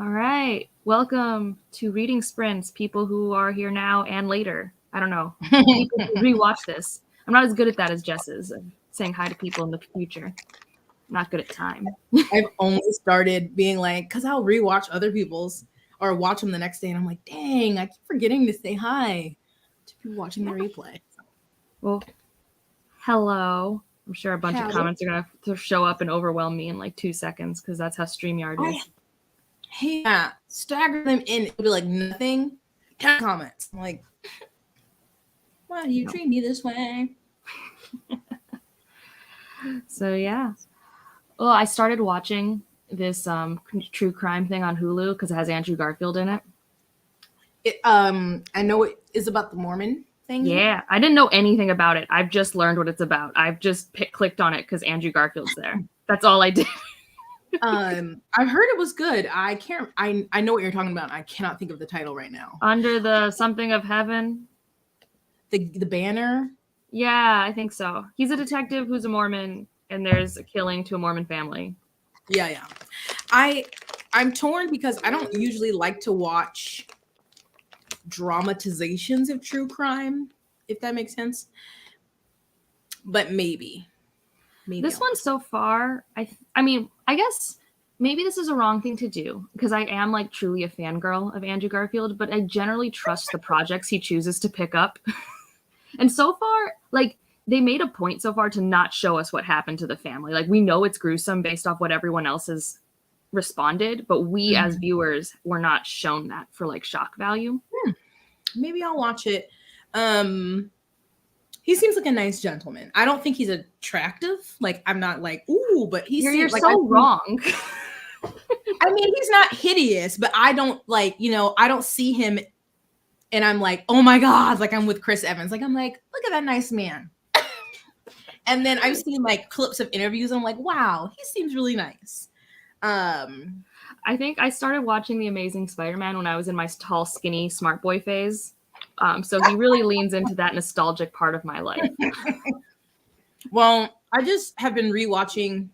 All right. Welcome to Reading Sprints, people who are here now and later. I don't know. People who rewatch this. I'm not as good at that as Jess is, of saying hi to people in the future. I'm not good at time. I've only started being like, because I'll rewatch other people's or watch them the next day, and I'm like, dang, I keep forgetting to say hi to people watching the replay. Well, hello. I'm sure a bunch of comments are going to show up and overwhelm me in like 2 seconds because that's how StreamYard is. Yeah, stagger them in. It'll be like nothing. 10 comments. I'm like, why do you treat me this way? So yeah. Well, I started watching this true crime thing on Hulu because it has Andrew Garfield in it. I know it is about the Mormon thing. Yeah, I didn't know anything about it. I've just learned what it's about. I've just clicked on it because Andrew Garfield's there. That's all I did. I've heard it was good. I can't. I know what you're talking about. I cannot think of the title right now. Under the something of heaven. The banner. Yeah, I think so. He's a detective who's a Mormon, and there's a killing to a Mormon family. Yeah. I'm torn because I don't usually like to watch dramatizations of true crime, if that makes sense. But maybe this one so far, I mean, I guess maybe this is a wrong thing to do because I am like truly a fangirl of Andrew Garfield, but I generally trust the projects he chooses to pick up. And so far, like, they made a point so far to not show us what happened to the family. Like, we know it's gruesome based off what everyone else has responded, but we as viewers were not shown that for like shock value. Maybe I'll watch it. He seems like a nice gentleman. I don't think he's attractive. Like, I'm not like, ooh, but you're like, so wrong. I mean, he's not hideous, but I don't like, I don't see him and I'm like, oh my God, like I'm with Chris Evans. Like, I'm like, look at that nice man. And then I've seen like clips of interviews. And I'm like, wow, he seems really nice. I think I started watching The Amazing Spider-Man when I was in my tall, skinny, smart boy phase. So he really leans into that nostalgic part of my life. Well, I just have been rewatching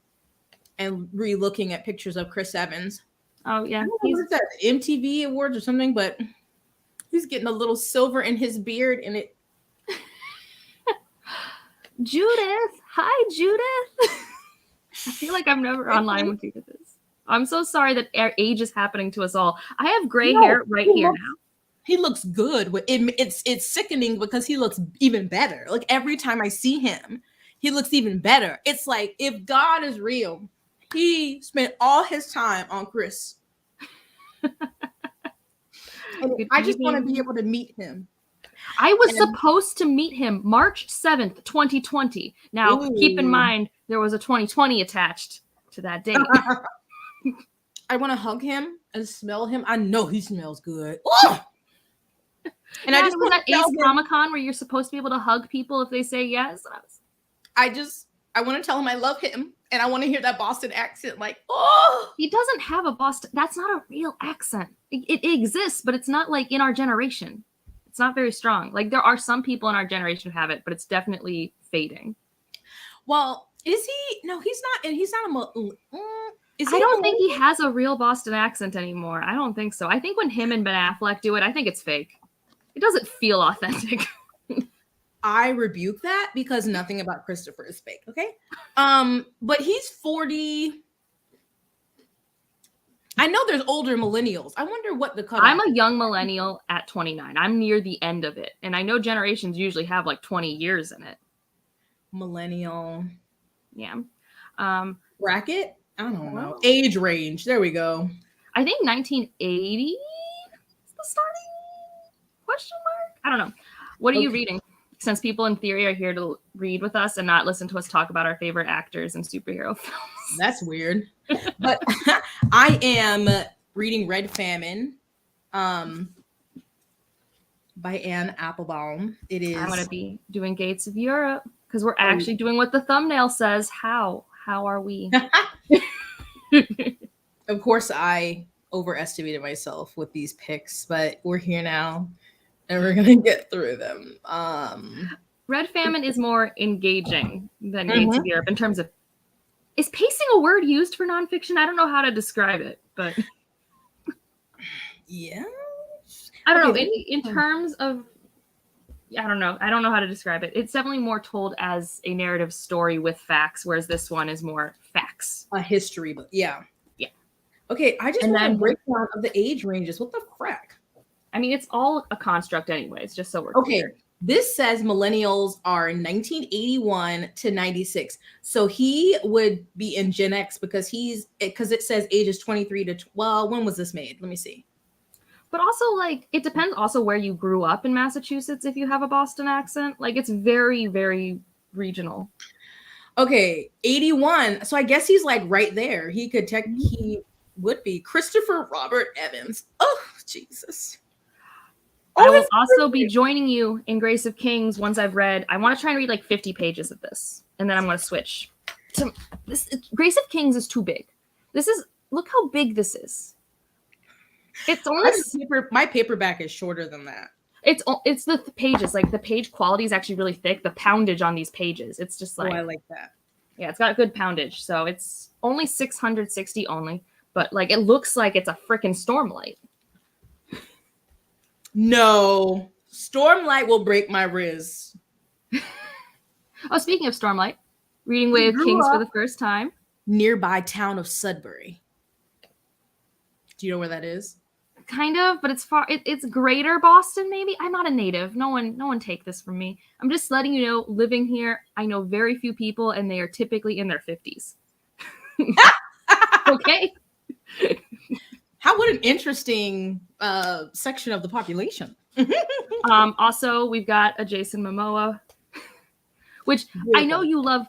and re-looking at pictures of Chris Evans. Oh, yeah. He's at MTV Awards or something, but he's getting a little silver in his beard and it. Judith. Hi, Judith. I feel like I'm never online with you for this. I'm so sorry that age is happening to us all. I have gray hair right here now. He looks good. It's sickening because he looks even better. Like every time I see him, he looks even better. It's like if God is real, he spent all his time on Chris. I just want to be able to meet him. I was supposed to meet him March 7th, 2020. Now, keep in mind, there was a 2020 attached to that date. I want to hug him and smell him. I know he smells good. And yeah, I just was at Ace Comic-Con where you're supposed to be able to hug people if they say yes. I want to tell him I love him. And I want to hear that Boston accent like, He doesn't have a Boston. That's not a real accent. It exists, but it's not like in our generation. It's not very strong. Like there are some people in our generation who have it, but it's definitely fading. Well, is he? No, he's not. And he's not I don't think he has a real Boston accent anymore. I don't think so. I think when him and Ben Affleck do it, I think it's fake. It doesn't feel authentic. I rebuke that because nothing about Christopher is fake. Okay. But he's 40. I know there's older millennials. I wonder what the cutoff. I'm a young millennial at 29. I'm near the end of it. And I know generations usually have like 20 years in it. Millennial. Yeah. Bracket? I don't know. Age range. There we go. I think 1980 is the starting question mark. I don't know. What are you reading? Since people in theory are here to read with us and not listen to us talk about our favorite actors and superhero films. That's weird. But I am reading Red Famine by Anne Applebaum. It is. I'm going to be doing Gates of Europe because we're actually doing what the thumbnail says. How are we? Of course, I overestimated myself with these picks, but we're here now. And we're going to get through them. Red Famine is more engaging than Gates of Europe in terms of... Is pacing a word used for nonfiction? I don't know how to describe it, but... Yeah. I don't Okay, know. In terms of, I don't know. I don't know how to describe it. It's definitely more told as a narrative story with facts, whereas this one is more facts. a history book. Yeah. Yeah. Okay, I just And want a then breakdown of the age ranges. What the frack? I mean, it's all a construct anyways, just so we're Okay, clear. this says millennials are 1981 to 96. So he would be in Gen X because it says ages 23 to well, when was this made? Let me see. But also, like, it depends also where you grew up in Massachusetts if you have a Boston accent. Like, it's very, very regional. Okay, 81. So I guess he's like right there. He would be Christopher Robert Evans. Oh, Jesus. I Oh, will his also be birthday. joining you in Grace of Kings once I've read. I want to try and read like 50 pages of this, and then I'm going to switch. Grace of Kings is too big. Look how big this is. It's only My paperback is shorter than that. it's the pages. Like the page quality is actually really thick. The poundage on these pages, it's just like, I like that. Yeah, it's got good poundage. So it's only 660 only, but like it looks like it's a freaking Stormlight. No, Stormlight will break my wrist. Oh, speaking of Stormlight, reading Way of Kings for the first time. Nearby town of Sudbury. Do you know where that is? Kind of, but it's far. It's greater Boston, maybe. I'm not a native. No one take this from me. I'm just letting you know. Living here, I know very few people, and they are typically in their 50s. Okay. What an interesting section of the population. Also, we've got a Jason Momoa, which I know you love.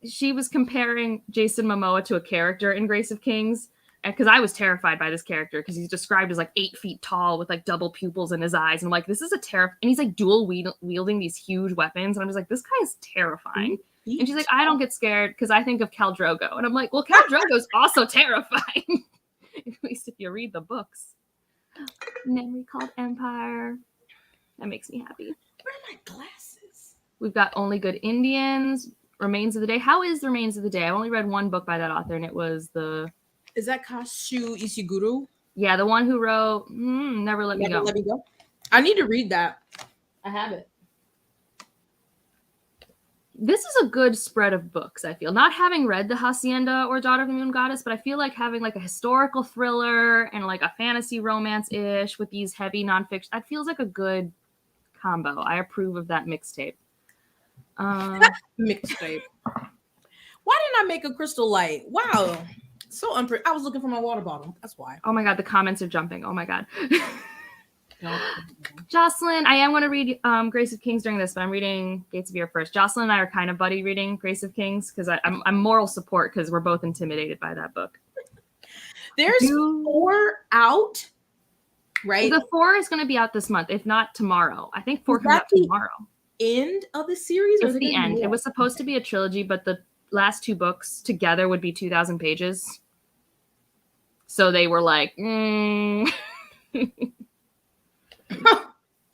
She was comparing Jason Momoa to a character in Grace of Kings, because I was terrified by this character because he's described as like 8 feet tall with like double pupils in his eyes, and I'm like, this is a and he's like dual wielding these huge weapons, and I'm just like, this guy is terrifying. And she's like, I don't get scared because I think of Khal Drogo, and I'm like, well, Khal Drogo's also terrifying. At least if you read the books. Memory called Empire. That makes me happy. Where are my glasses? We've got Only Good Indians, Remains of the Day. How is Remains of the Day? I only read one book by that author, and it was Is that Kashu Ishiguro? Yeah, the one who wrote Never Let Me Go. Let Me Go. I need to read that. I have it. This is a good spread of books, I feel. Not having read The Hacienda or Daughter of the Moon Goddess, but I feel like having like a historical thriller and like a fantasy romance-ish with these heavy nonfiction, that feels like a good combo. I approve of that mixtape. Mixtape. Why didn't I make a crystal light? Wow. So I was looking for my water bottle. That's why. Oh my God, the comments are jumping. Oh my God. Jocelyn, I am going to read Grace of Kings during this, but I'm reading Gates of Fear first. Jocelyn and I are kind of buddy reading Grace of Kings because I'm moral support because we're both intimidated by that book. There's 4 out, right? The 4 is going to be out this month, if not tomorrow. I think 4 comes out tomorrow. End of the series? It's the end. It was supposed to be a trilogy, but the last 2 books together would be 2,000 pages. So they were like,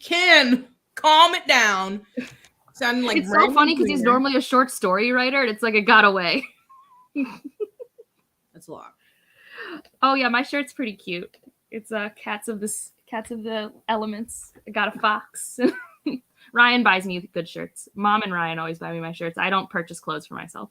Ken, calm it down. Sounding like it's so funny because he's normally a short story writer, and it's like it got away. That's a lot. Oh yeah, my shirt's pretty cute. It's Cats of the Elements. I got a fox. Ryan buys me good shirts. Mom and Ryan always buy me my shirts. I don't purchase clothes for myself.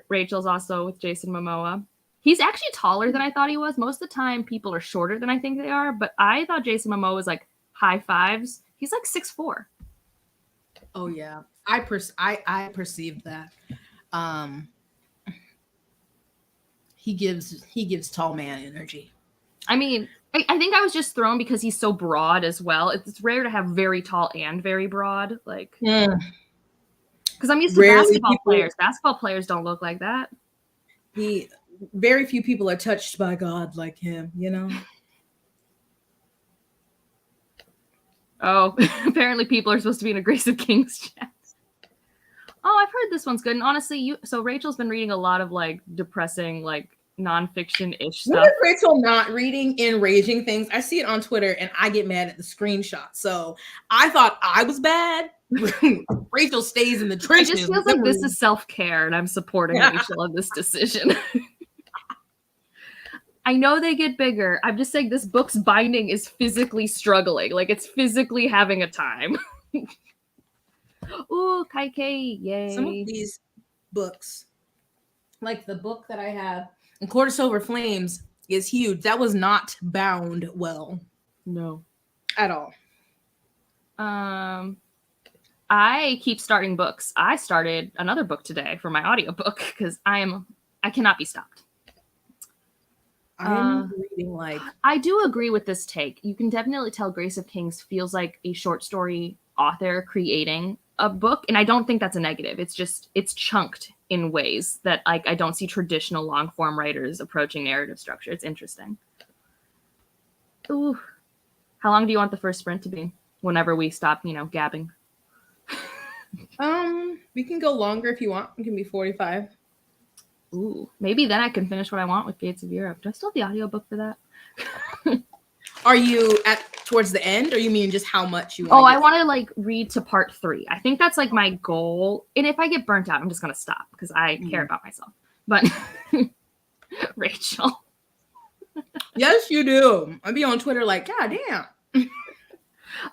Rachel's also with Jason Momoa. He's actually taller than I thought he was. Most of the time, people are shorter than I think they are. But I thought Jason Momoa was like high 5s. He's like 6'4". Oh yeah, I perceived that. He gives tall man energy. I mean, I think I was just thrown because he's so broad as well. It's rare to have very tall and very broad, like because I'm used to basketball players. Basketball players don't look like that. Very few people are touched by God like him, you know. Oh, apparently people are supposed to be in a Grace of Kings chat. Oh, I've heard this one's good. And honestly, so Rachel's been reading a lot of like depressing, like nonfiction-ish stuff. What is Rachel not reading Enraging Things? I see it on Twitter and I get mad at the screenshot. So I thought I was bad. Rachel stays in the trenches. It just feels like this is self-care, and I'm supporting Rachel on this decision. I know they get bigger. I'm just saying this book's binding is physically struggling. Like it's physically having a time. Ooh, Kaike, Some of yay. these books, like the book that I have, in Quarters Over Flames, is huge. That was not bound well No. at all. I keep starting books. I started another book today for my audiobook because I cannot be stopped. I'm reading like I do agree with this take. You can definitely tell Grace of Kings feels like a short story author creating a book, and I don't think that's a negative. It's just it's chunked in ways that like I don't see traditional long form writers approaching narrative structure. It's interesting. Ooh. How long do you want the first sprint to be? Whenever we stop, gabbing. we can go longer if you want. It can be 45. Ooh, maybe then I can finish what I want with Gates of Europe. Do I still have the audiobook for that? Are you towards the end, or you mean just how much you want? I want to like read to part 3. I think that's like my goal. And if I get burnt out, I'm just gonna stop because I care about myself. But Rachel. Yes, you do. I'd be on Twitter like, God damn.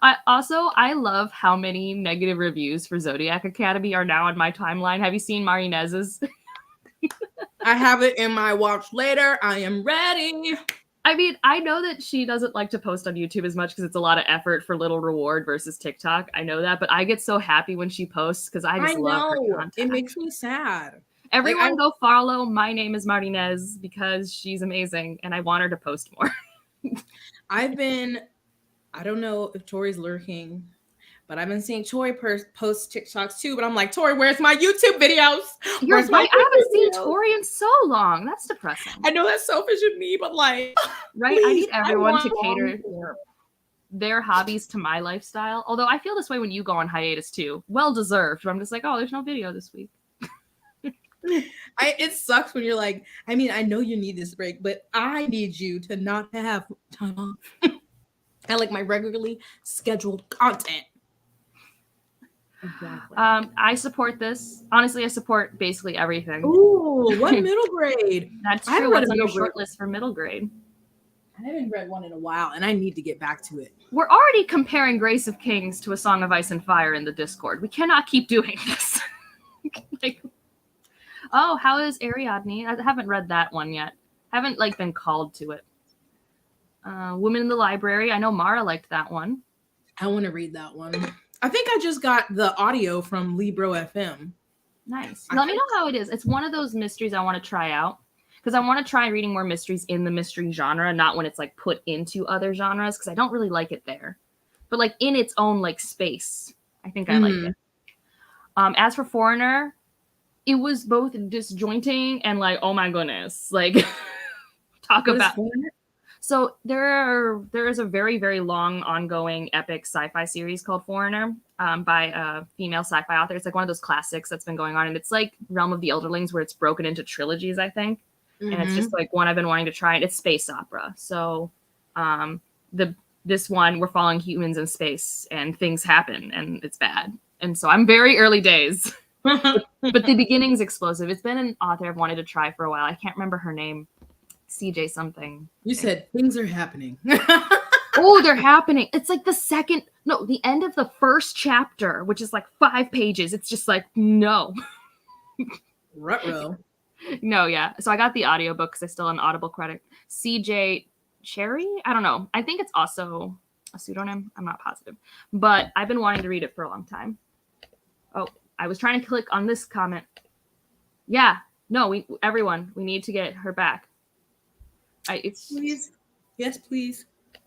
I love how many negative reviews for Zodiac Academy are now on my timeline. Have you seen Marinez's? I have it in my watch later. I am ready. I mean, I know that she doesn't like to post on YouTube as much because it's a lot of effort for little reward versus TikTok. I know that, but I get so happy when she posts because I just love her content. It makes me sad. Everyone go follow My Name is Martinez because she's amazing and I want her to post more. I don't know if Tori's lurking, but I've been seeing Tori post TikToks too, but I'm like, Tori, where's my YouTube videos? Where's my I haven't seen Tori in so long. That's depressing. I know that's selfish of me, but like, right? Please, I need everyone to cater their hobbies to my lifestyle. Although I feel this way when you go on hiatus too. Well deserved. But I'm just like, oh, there's no video this week. It sucks when you're like, I mean, I know you need this break, but I need you to not have time off. I like my regularly scheduled content. Exactly. I support this. Honestly, I support basically everything. Ooh, what middle grade? That's true. What's on your short list for middle grade? I haven't read one in a while, and I need to get back to it. We're already comparing Grace of Kings to A Song of Ice and Fire in the Discord. We cannot keep doing this. Oh, how is Ariadne? I haven't read that one yet. Haven't been called to it. Women in the Library. I know Mara liked that one. I want to read that one. I think I just got the audio from Libro FM. Nice. Let me know how it is. It's one of those mysteries I want to try out because I want to try reading more mysteries in the mystery genre, not when it's put into other genres because I don't really like it there. But in its own space, I think I like it. As for Foreigner, it was both disjointing and oh my goodness, talk about. So there is a very, very long ongoing epic sci-fi series called Foreigner by a female sci-fi author. It's one of those classics that's been going on, and it's Realm of the Elderlings where it's broken into trilogies, I think. And it's just one I've been wanting to try. And it's space opera. So this one, we're following humans in space and things happen and it's bad. And so I'm very early days. But the beginning's explosive. It's been an author I've wanted to try for a while. I can't remember her name. CJ something. You said things are happening. Oh, they're happening. It's the end of the first chapter, which is 5 pages. It's just no. Ruh-roh. No, yeah. So I got the audiobook because I still have an Audible credit. CJ Cherry? I don't know. I think it's also a pseudonym. I'm not positive. But I've been wanting to read it for a long time. Oh, I was trying to click on this comment. Yeah. No, everyone, we need to get her back. Please. Yes, please.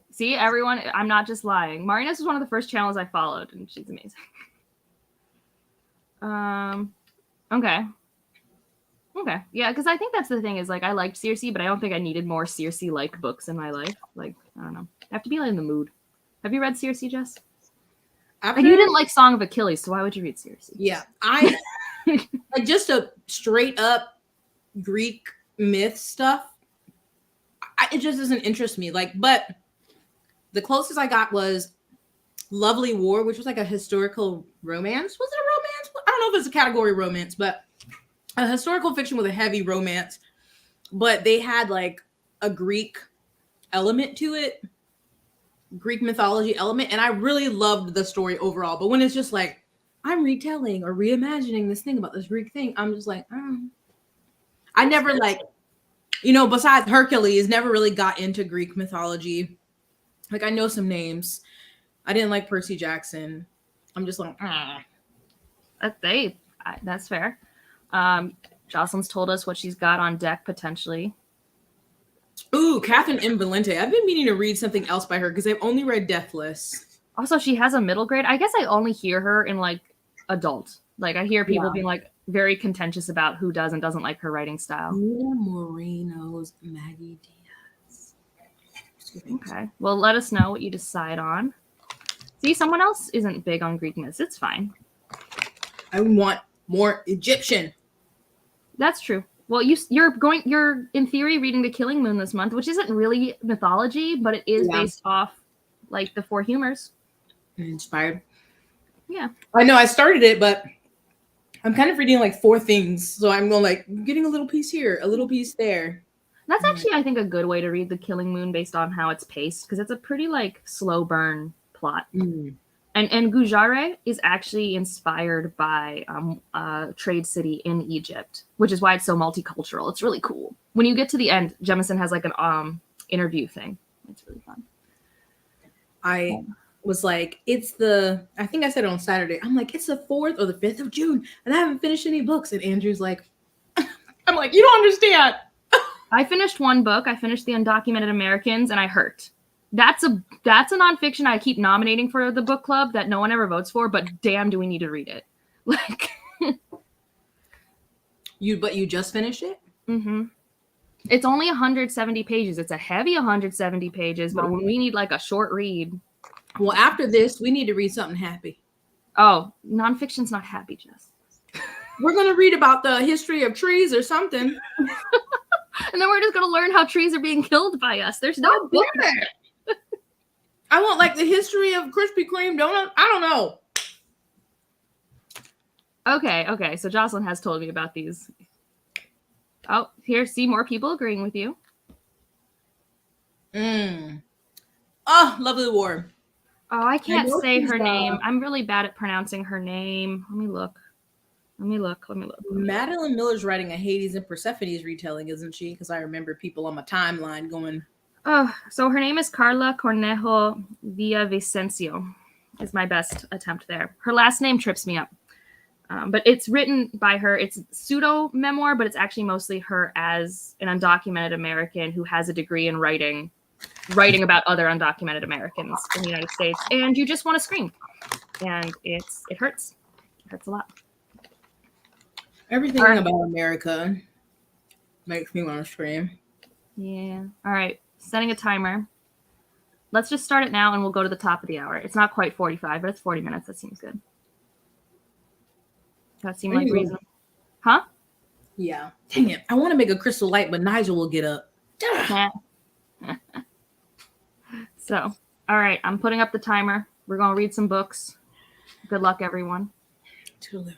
See, everyone, I'm not just lying. Marinus was one of the first channels I followed, and she's amazing. Okay. Yeah, because I think that's the thing is, I liked Circe, but I don't think I needed more Circe-like books in my life. I don't know. I have to be in the mood. Have you read Circe, Jess? And you didn't like Song of Achilles, so why would you read Circe? Yeah, I just a straight up Greek myth stuff. It just doesn't interest me. But the closest I got was Lovely War, which was a historical romance. Was it a romance? I don't know if it's a category romance, but a historical fiction with a heavy romance. But they had a Greek element to it, Greek mythology element, and I really loved the story overall. But when it's just like I'm retelling or reimagining this thing about this Greek thing, I'm just like, I never like, besides Hercules, never really got into Greek mythology. Like I know some names. I didn't like Percy Jackson. I'm just like, That's fair. Jocelyn's told us what she's got on deck potentially. Ooh, Catherine M. Valente. I've been meaning to read something else by her because I've only read Deathless. Also, she has a middle grade. I guess I only hear her in like adult. Like I hear people being like very contentious about who does and doesn't like her writing style. Nina Moreno's Maggie Diaz. Okay. Well, let us know what you decide on. See, someone else isn't big on Greek myths. It's fine. I want more Egyptian. That's true. Well, you're in theory reading The Killing Moon this month, which isn't really mythology, but it is based off like the Four Humors. Inspired. Yeah. I know I started it, but I'm kind of reading like 4 things. So I'm going like getting a little piece here, a little piece there. That's actually, I think, a good way to read The Killing Moon based on how it's paced, because it's a pretty like slow burn plot. And Gujarat is actually inspired by a trade city in Egypt, which is why it's so multicultural. It's really cool. When you get to the end, Jemison has like an interview thing. It's really fun. I was like, I think I said it on Saturday. I'm like, it's the 4th or the 5th of June, and I haven't finished any books. And Andrew's like, I'm like, you don't understand. I finished one book. I finished The Undocumented Americans, and I hurt. That's a nonfiction I keep nominating for the book club that no one ever votes for, but damn, do we need to read it? Like, but you just finished it? Mm-hmm. It's only 170 pages. It's a heavy 170 pages, but when we need like a short read. Well, after this, we need to read something happy. Oh, nonfiction's not happy, Jess. We're gonna read about the history of trees or something. And then we're just gonna learn how trees are being killed by us. There's no book. I want like the history of Krispy Kreme donut. I don't know. Okay. So Jocelyn has told me about these. Oh, see more people agreeing with you. Oh, Lovely War. Oh, I can't say her name. I'm really bad at pronouncing her name. Let me look. Madeline Miller's writing a Hades and Persephone's retelling, isn't she? Because I remember people on my timeline going. Oh, so her name is Carla Cornejo Villavicencio. Is my best attempt there. Her last name trips me up. But it's written by her. It's pseudo memoir, but it's actually mostly her as an undocumented American who has a degree in writing about other undocumented Americans in the United States. And you just want to scream. And it hurts. It hurts a lot. Everything about America makes me want to scream. Yeah. All right. Setting a timer. Let's just start it now and we'll go to the top of the hour. It's not quite 45, but it's 40 minutes. That seems good. That seemed like reasonable. Huh? Yeah. Dang it. I want to make a crystal light, but Nigel will get up. So, all right. I'm putting up the timer. We're going to read some books. Good luck, everyone. Toodaloo.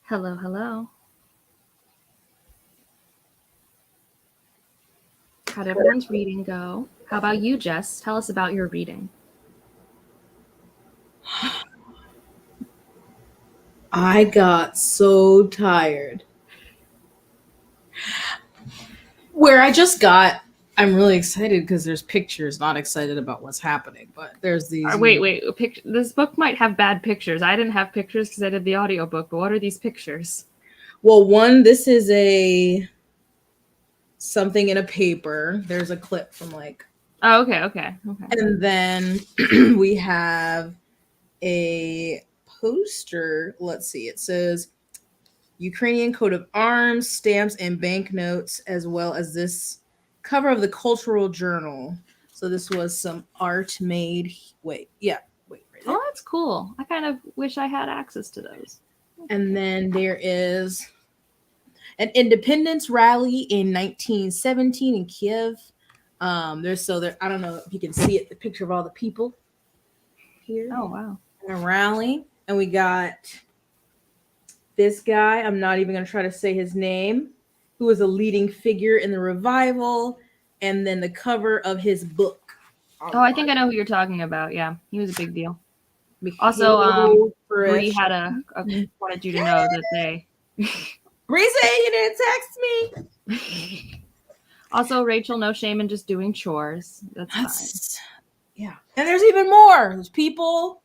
Hello, hello. How'd everyone's reading go? How about you, Jess? Tell us about your reading. I got so tired. Where I just got, I'm really excited because there's pictures, not excited about what's happening, but there's these. Wait. This book might have bad pictures. I didn't have pictures because I did the audiobook, but what are these pictures? Well, one, this is a something in a paper. There's a clip from like. Oh, okay. And then we have a poster. Let's see. It says Ukrainian coat of arms, stamps, and banknotes, as well as this cover of the cultural journal. So this was some art made. Wait. Right there. Oh, that's cool. I kind of wish I had access to those. And then there is an independence rally in 1917 in Kiev. I don't know if you can see it, the picture of all the people here. Oh, wow. A rally. And we got this guy, I'm not even going to try to say his name, who was a leading figure in the revival, and then the cover of his book. Oh, I think I know who you're talking about. Yeah, he was a big deal. Also, Bree had wanted you to know that they. Bree said you didn't text me. Also, Rachel, no shame in just doing chores. That's fine. Yeah, and there's even more. There's people.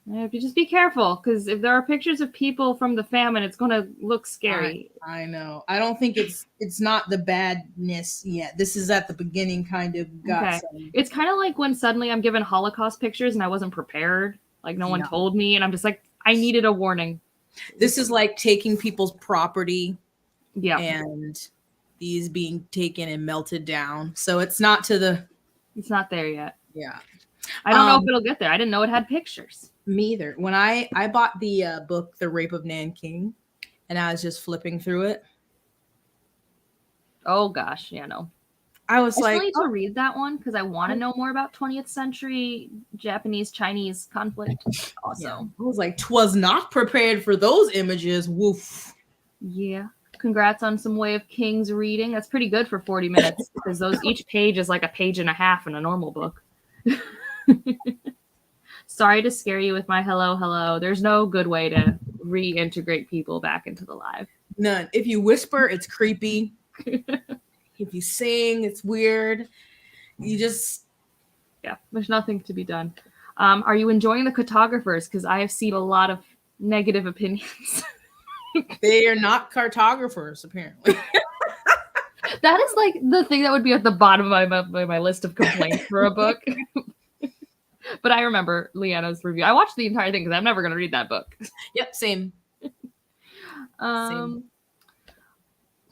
If you just be careful, because if there are pictures of people from the famine, it's going to look scary. I know. I don't think it's not the badness yet. This is at the beginning, kind of. It's kind of like when suddenly I'm given Holocaust pictures and I wasn't prepared. Like no one told me, and I'm just like, I needed a warning. This is like taking people's property, and these being taken and melted down. So it's not it's not there yet. Yeah. I don't know if it'll get there. I didn't know it had pictures. Me either. When I bought the book, The Rape of Nanking, and I was just flipping through it. Oh gosh, yeah, no. I still need to read that one because I want to know more about 20th century Japanese-Chinese conflict. Also, I was like, "'Twas not prepared for those images." Woof. Yeah. Congrats on some Way of Kings reading. That's pretty good for 40 minutes because each page is like a page and a half in a normal book. Sorry to scare you with my hello. There's no good way to reintegrate people back into the live. None. If you whisper, it's creepy. If you sing, it's weird. You just... Yeah, there's nothing to be done. Are you enjoying the cartographers? Because I have seen a lot of negative opinions. They are not cartographers, apparently. That is like the thing that would be at the bottom of my list of complaints for a book. But I remember Leanna's review. I watched the entire thing because I'm never going to read that book. Yep, same. Same.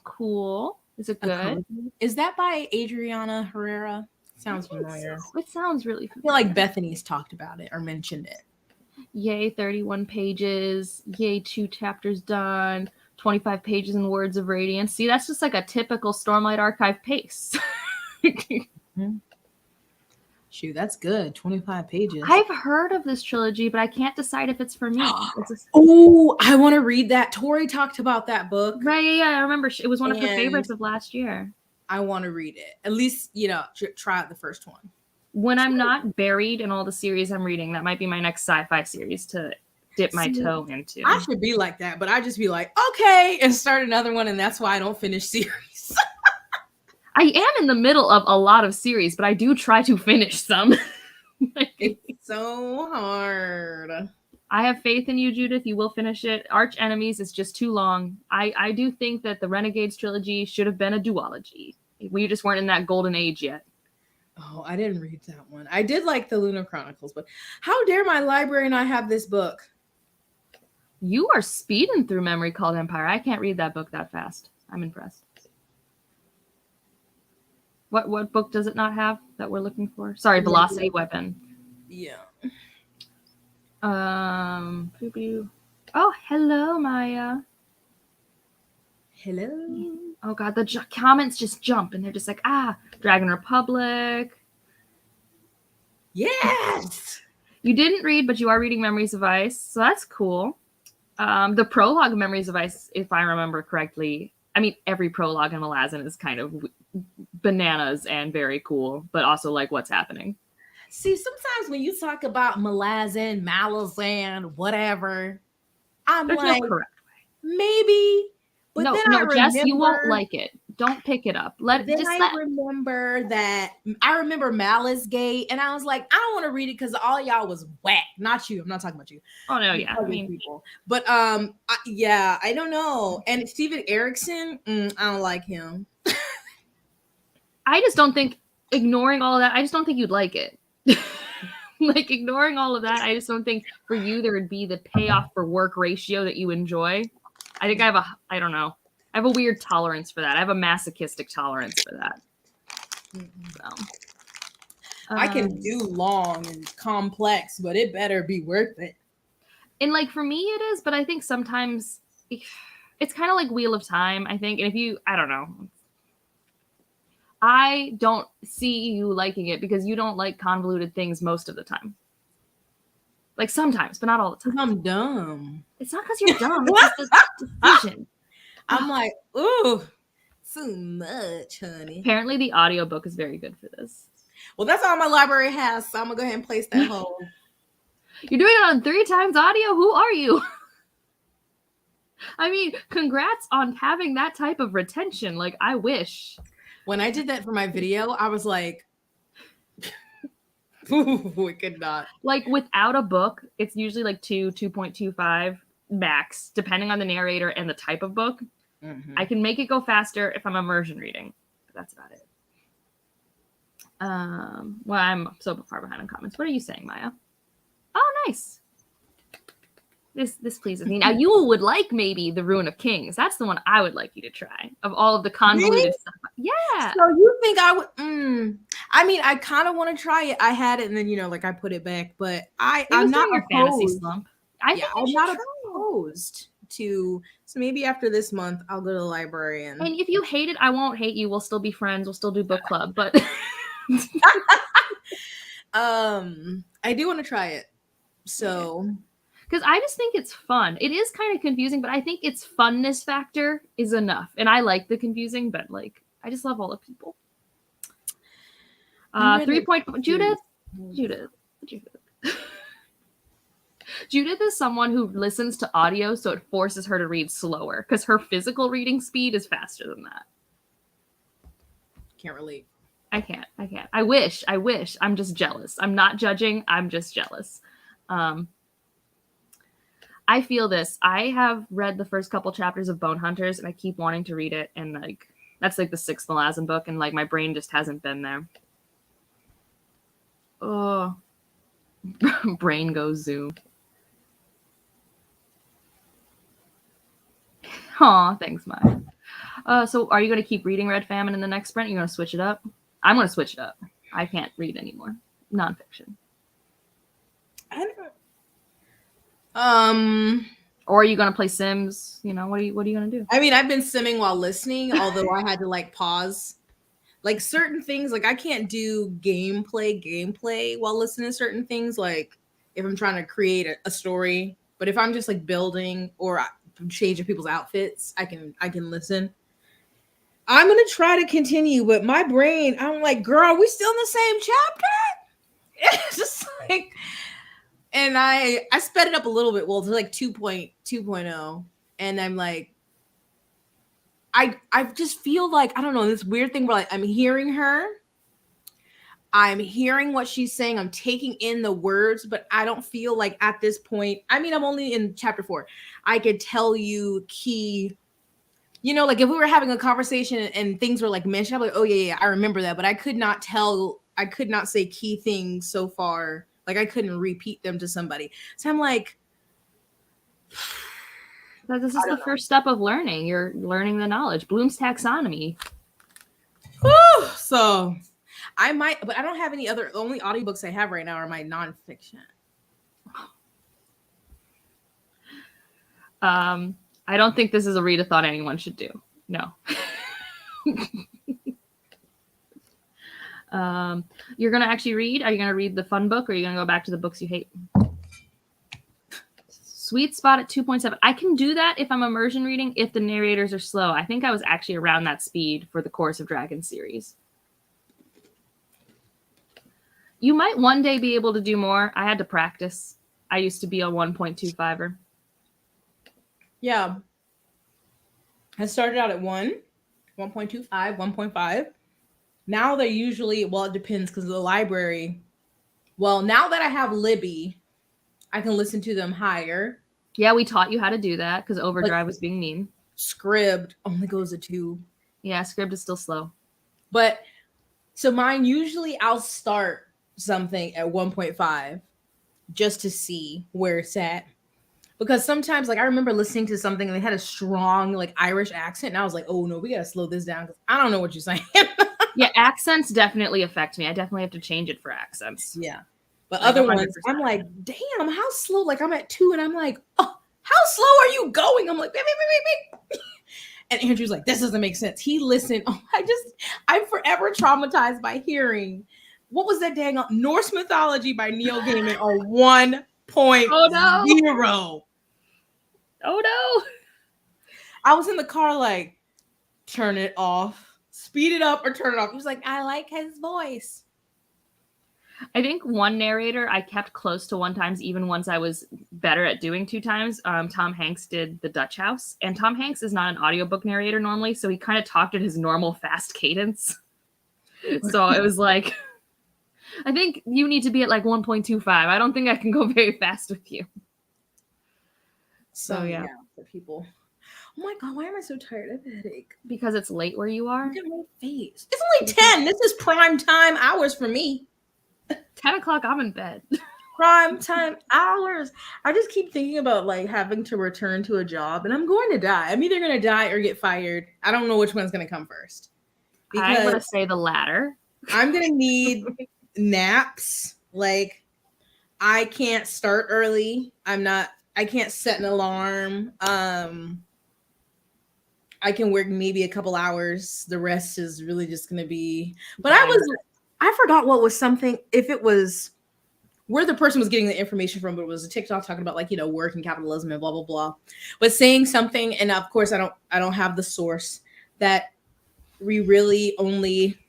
Cool. Is it good? Is that by Adriana Herrera? Sounds familiar. It sounds really familiar. I feel like Bethany's talked about it or mentioned it. Yay, 31 pages. Yay, 2 chapters done. 25 pages in Words of Radiance. See, that's just like a typical Stormlight Archive pace. Shoot, that's good. 25 pages. I've heard of this trilogy, but I can't decide if it's for me. Oh, I want to read that. Tori talked about that book. Right, yeah. I remember it was one of her favorites of last year. I want to read it. At least, try out the first one. When I'm not buried in all the series I'm reading, that might be my next sci-fi series to dip my toe into. I should be like that, but I just be like, okay, and start another one, and that's why I don't finish series. I am in the middle of a lot of series, but I do try to finish some. It's so hard. I have faith in you, Judith. You will finish it. Arch Enemies is just too long. I do think that the Renegades trilogy should have been a duology. We just weren't in that golden age yet. Oh, I didn't read that one. I did like the Lunar Chronicles, but how dare my library not have this book? You are speeding through Memory Called Empire. I can't read that book that fast. I'm impressed. What book does it not have that we're looking for? Sorry, Velocity Weapon. Yeah. Oh, hello, Maya. Hello. Oh God, the comments just jump and they're just like, Dragon Republic. Yes. You didn't read, but you are reading Memories of Ice, so that's cool. The prologue, Memories of Ice, if I remember correctly. I mean, every prologue in Malazan is kind of bananas and very cool, but also like what's happening. See, sometimes when you talk about Malazan, whatever, I'm There's like, no correct way. maybe. But No, then I no, Jess, you won't remember. like it. Don't pick it up. Then I remember that I remember Malice Gate, and I was like, I don't want to read it because all y'all was whack. Not you. I'm not talking about you. Oh no, The yeah. I other mean, people. But yeah, I don't know. And Steven Erickson, I don't like him. I just don't think ignoring all of that, I just don't think you'd like it. Like ignoring all of that, I just don't think for you there would be the payoff for work ratio that you enjoy. I think I don't know. I have a weird tolerance for that. I have a masochistic tolerance for that. So, I can do long and complex, but it better be worth it. And like for me it is, but I think sometimes it's kind of like Wheel of Time, I think. And if you, I don't know. I don't see you liking it because you don't like convoluted things most of the time. Like sometimes, but not all the time. I'm dumb. It's not because you're dumb. It's just a decision. I'm like, ooh, too much, honey. Apparently, the audiobook is very good for this. Well, that's all my library has, so I'm gonna go ahead and place that hold. You're doing it on 3 times audio? Who are you? I mean, congrats on having that type of retention. Like, I wish. When I did that for my video, I was like, we could not. Like, without a book, it's usually like 2.25 max, depending on the narrator and the type of book. Mm-hmm. I can make it go faster if I'm immersion reading. But that's about it. Well, I'm so far behind on comments. What are you saying, Maya? Oh, nice. This pleases me. Now, you would like maybe The Ruin of Kings. That's the one I would like you to try of all of the convoluted really? stuff. Yeah. So you think I would? I mean, I kind of want to try it. I had it, and then like I put it back. But I'm not your fantasy slump. I'm not opposed to. So maybe after this month, I'll go to the library and if you hate it, I won't hate you. We'll still be friends. We'll still do book club. But I do want to try it. So. Because I just think it's fun. It is kind of confusing, but I think its funness factor is enough. And I like the confusing, but like I just love all the people. 3 point Judith. Judith is someone who listens to audio, so it forces her to read slower because her physical reading speed is faster than that. Can't relate. I can't. I wish. I'm just jealous. I'm not judging. I'm just jealous. I feel this. I have read the first couple chapters of Bone Hunters, and I keep wanting to read it. And like that's like the 6th Malazan book, and like my brain just hasn't been there. Oh, brain goes zoom. Aw, thanks, Maya. So are you going to keep reading Red Famine in the next sprint? You're going to switch it up? I'm going to switch it up. I can't read anymore. Nonfiction. Or are you gonna play Sims? You know, what are you gonna do? I mean, I've been simming while listening, although I had to like pause. Like certain things, like I can't do gameplay while listening to certain things. Like if I'm trying to create a story, but if I'm just like building or changing people's outfits, I can listen. I'm gonna try to continue, but my brain, I'm like, girl, are we still in the same chapter? It's just like. And I sped it up a little bit, well, to like 2.2.0. And I'm like, I just feel like, I don't know, this weird thing where like I'm hearing her. I'm hearing what she's saying. I'm taking in the words, but I don't feel like at this point, I mean, I'm only in chapter 4. I could tell you key, like if we were having a conversation and things were like mentioned, I'm like, oh yeah, I remember that. But I could not say key things so far. Like I couldn't repeat them to somebody. So I'm like, this is the first step of learning. You're learning the knowledge. Bloom's taxonomy. Whew, so I might, but I don't have any other. The only audiobooks I have right now are my nonfiction. I don't think this is a read-a-thon anyone should do. No. You're gonna actually read? Are you gonna read the fun book, or are you gonna go back to the books you hate? Sweet spot at 2.7. I can do that if I'm immersion reading, if the narrators are slow. I think I was actually around that speed for the Chorus of Dragons series. You might one day be able to do more. I had to practice. I used to be a 1.25er. Yeah. I started out at 1.25, 1.5. Now they're usually, well, it depends because of the library. Well, now that I have Libby, I can listen to them higher. Yeah, we taught you how to do that because Overdrive was being mean. Scribd only goes to 2. Yeah, Scribd is still slow. But so mine, usually I'll start something at 1.5 just to see where it's at. Because sometimes, like, I remember listening to something and they had a strong, like, Irish accent. And I was like, oh, no, we got to slow this down because I don't know what you're saying. Yeah, accents definitely affect me. I definitely have to change it for accents. Yeah. But like other 100%. ones, I'm like, damn, how slow? Like, I'm at 2 and I'm like, oh, how slow are you going? I'm like, beep, beep, beep, beep. And Andrew's like, this doesn't make sense. He listened. Oh, I'm forever traumatized by hearing. What was that dang Norse mythology by Neil Gaiman on 1.0? Oh no. I was in the car like, turn it off, speed it up, or turn it off. He was like, I like his voice. I think one narrator I kept close to 1 times, even once I was better at doing 2 times. Tom Hanks did The Dutch House, and Tom Hanks is not an audiobook narrator normally, so he kind of talked at his normal fast cadence. So it was like, I think you need to be at like 1.25. I don't think I can go very fast with you. So yeah, for people. Oh my god, why am I so tired? I have a headache. Because it's late where you are. Look at my face. It's only 10. This is prime time hours for me. 10 o'clock, I'm in bed. Prime time hours. I just keep thinking about like having to return to a job, and I'm going to die. I'm either going to die or get fired. I don't know which one's going to come first. Because I'm going to say the latter. I'm going to need naps. Like, I can't start early. I can't set an alarm. I can work maybe a couple hours. The rest is really just going to be, but I forgot what was something, if it was where the person was getting the information from, but it was a TikTok talking about like, you know, work and capitalism and blah, blah, blah, but saying something. And of course I don't have the source, that we really only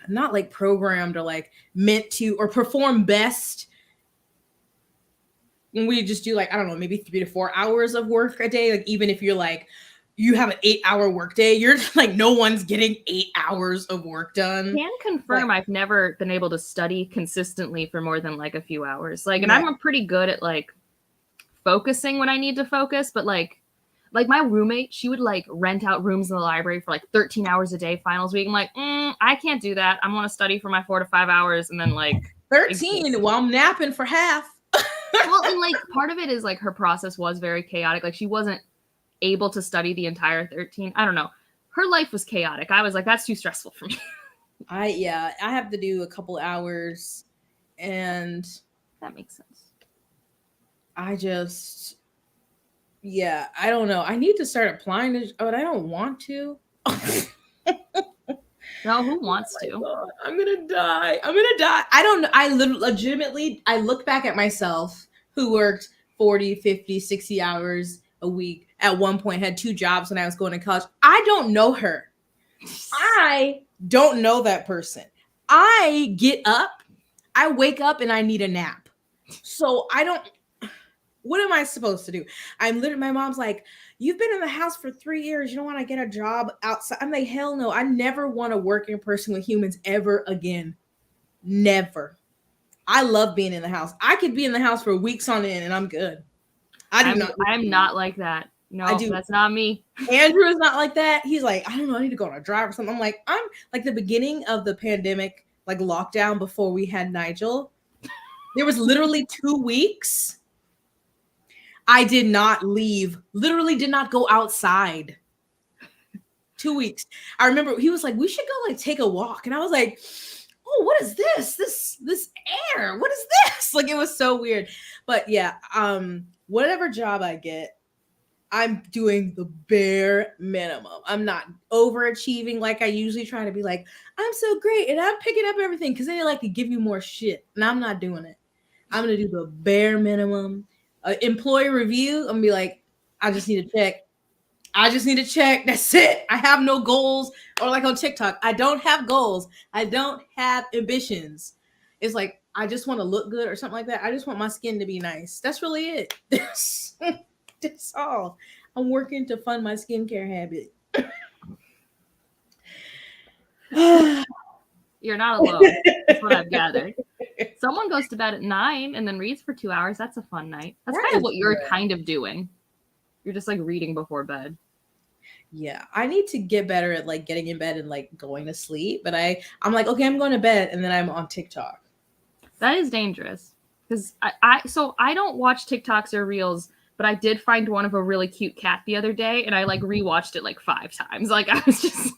not like programmed or like meant to or perform best when we just do like, I don't know, maybe 3 to 4 hours of work a day. Like, even if you're like, you have an 8-hour workday, you're like, no one's getting 8 hours of work done. Can confirm I've never been able to study consistently for more than like a few hours. Like, and I'm pretty good at like focusing when I need to focus, but like my roommate, she would like rent out rooms in the library for like 13 hours a day finals week. I'm like, I can't do that. I'm going to study for my 4 to 5 hours and then like 13 while I'm napping for half. Well, and like part of it is like her process was very chaotic. Like, she wasn't able to study the entire 13. I don't know. Her life was chaotic. I was like, that's too stressful for me. I have to do a couple hours, and that makes sense. I don't know. I need to start applying to, but I don't want to. No, who wants to? God, I'm gonna die. I don't know. I legitimately, I look back at myself who worked 40, 50, 60 hours a week. At one point had 2 jobs when I was going to college. I don't know her. I don't know that person. I get up, I wake up, and I need a nap. So what am I supposed to do? My mom's like, you've been in the house for 3 years. You don't want to get a job outside. I'm like, hell no. I never want to work in person with humans ever again. Never. I love being in the house. I could be in the house for weeks on end and I'm good. I'm not like that. No, that's not me. Andrew is not like that. He's like, I don't know, I need to go on a drive or something. I'm like the beginning of the pandemic, like lockdown before we had Nigel. There was literally 2 weeks. I did not leave, literally did not go outside. 2 weeks. I remember he was like, we should go like take a walk. And I was like, oh, what is this? This air, what is this? Like, it was so weird. But yeah, whatever job I get, I'm doing the bare minimum. I'm not overachieving like I usually try to be like, I'm so great and I'm picking up everything because they like to give you more shit. And I'm not doing it. I'm going to do the bare minimum. an employee review, I'm gonna be like, I just need to check. I just need to check. That's it. I have no goals. Or like on TikTok, I don't have goals. I don't have ambitions. It's like I just want to look good or something like that. I just want my skin to be nice. That's really it. That's all. I'm working to fund my skincare habit. You're not alone. That's what I've gathered. Someone goes to bed at 9 and then reads for 2 hours. That's a fun night. That's kind of what you're kind of doing. You're just like reading before bed. Yeah, I need to get better at like getting in bed and like going to sleep. But I'm like, okay, I'm going to bed, and then I'm on TikTok. That is dangerous because I don't watch TikToks or Reels, but I did find one of a really cute cat the other day, and I like rewatched it like 5 times. Like I was just,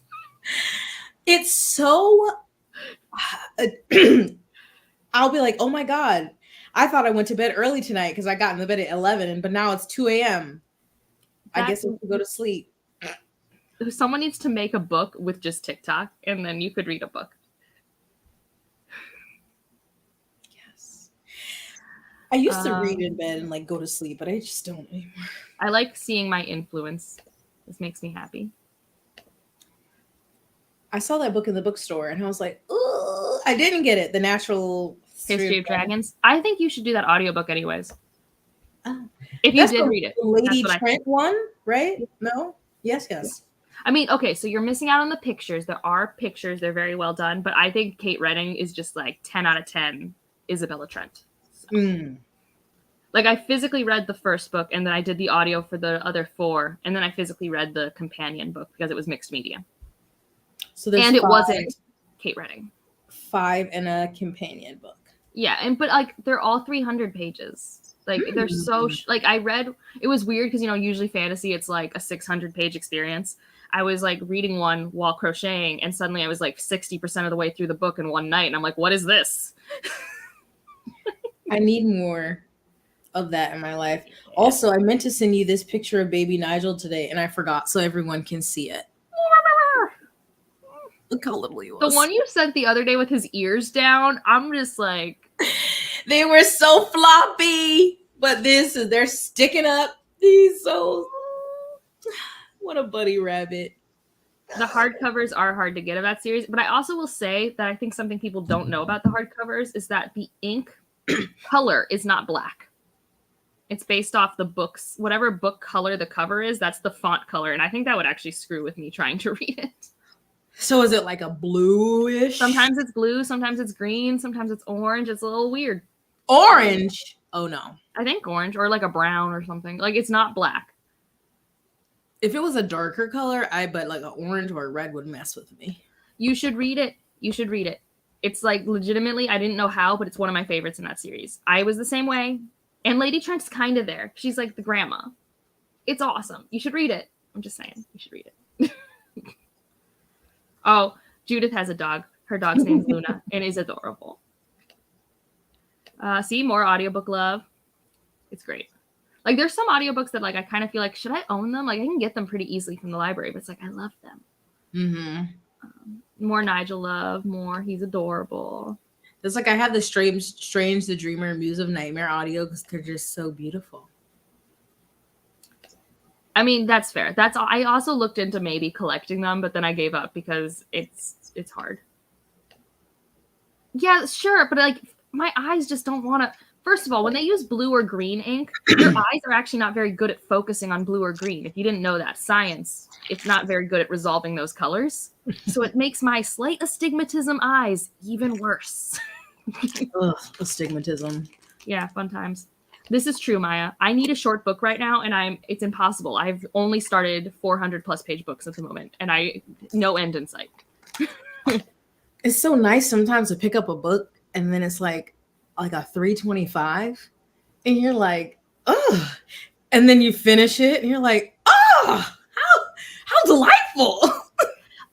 it's so. I'll be like, oh my god, I thought I went to bed early tonight because I got in the bed at 11, but now it's 2 a.m. I guess I can go to sleep. Someone needs to make a book with just TikTok, and then you could read a book. Yes. I used to read in bed and like go to sleep, but I just don't anymore. I like seeing my influence. This makes me happy. I saw that book in the bookstore, and I was like, ooh, I didn't get it. The Natural History of Dragons. I think you should do that audiobook anyways. Oh. If you did read it. The Lady Trent one, right? No? Yes. I mean, okay, so you're missing out on the pictures. There are pictures. They're very well done. But I think Kate Redding is just like 10 out of 10 Isabella Trent. So. Like, I physically read the first book, and then I did the audio for the other 4. And then I physically read the companion book because it was mixed media. So there's it wasn't Kate Redding. 5 and a companion book. Yeah, but like they're all 300 pages. Like they're so like I read. It was weird because usually fantasy it's like a 600-page experience. I was like reading one while crocheting, and suddenly I was like 60% of the way through the book in one night, and I'm like, what is this? I need more of that in my life. Also, I meant to send you this picture of baby Nigel today, and I forgot, so everyone can see it. Look how little he was. The one you sent the other day with his ears down, I'm just like... They were so floppy, but they're sticking up. He's so... What a buddy rabbit. The hardcovers are hard to get of that series, but I also will say that I think something people don't know about the hardcovers is that the ink color is not black. It's based off the books, whatever book color the cover is, that's the font color, and I think that would actually screw with me trying to read it. So is it like a bluish? Sometimes it's blue, sometimes it's green, sometimes it's orange. It's a little weird. Orange? Oh, no. I think orange or like a brown or something. Like it's not black. If it was a darker color, but like an orange or a red would mess with me. You should read it. You should read it. It's like legitimately, I didn't know how, but it's one of my favorites in that series. I was the same way. And Lady Trent's kind of there. She's like the grandma. It's awesome. You should read it. I'm just saying. You should read it. Oh, Judith has a dog. Her dog's name is Luna and is adorable. See, more audiobook love. It's great. Like, there's some audiobooks that, like, I kind of feel like, should I own them? Like, I can get them pretty easily from the library, but it's like, I love them. Mm-hmm. More Nigel love, more he's adorable. It's like I have the Strange the Dreamer, Muse of Nightmare audio because they're just so beautiful. I mean, that's fair. That's all. I also looked into maybe collecting them, but then I gave up because it's hard. Yeah, sure, but like my eyes just don't want to. First of all, when they use blue or green ink, your eyes are actually not very good at focusing on blue or green. If you didn't know that, science, it's not very good at resolving those colors. So it makes my slight astigmatism eyes even worse. Ugh, astigmatism. Yeah, fun times. This is true, Maya. I need a short book right now, and it's impossible. I've only started 400+ page books at the moment, and no end in sight. It's so nice sometimes to pick up a book, and then it's like a 325, and you're like, oh, and then you finish it, and you're like, oh, how delightful.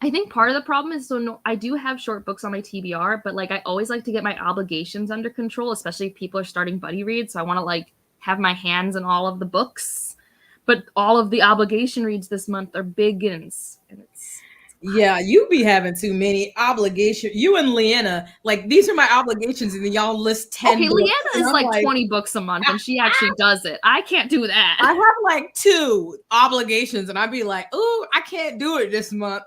I think part of the problem is I do have short books on my TBR, but like I always like to get my obligations under control, especially if people are starting buddy reads. So I want to like have my hands in all of the books, but all of the obligation reads this month are big uns, and it's Yeah, you be having too many obligations. You and Leanna, like these are my obligations, and then y'all list 10 Okay, books. Leanna And is I'm like like, 20 books a month and she actually does it. I can't do that. I have like 2 obligations, and I'd be like, oh, I can't do it this month.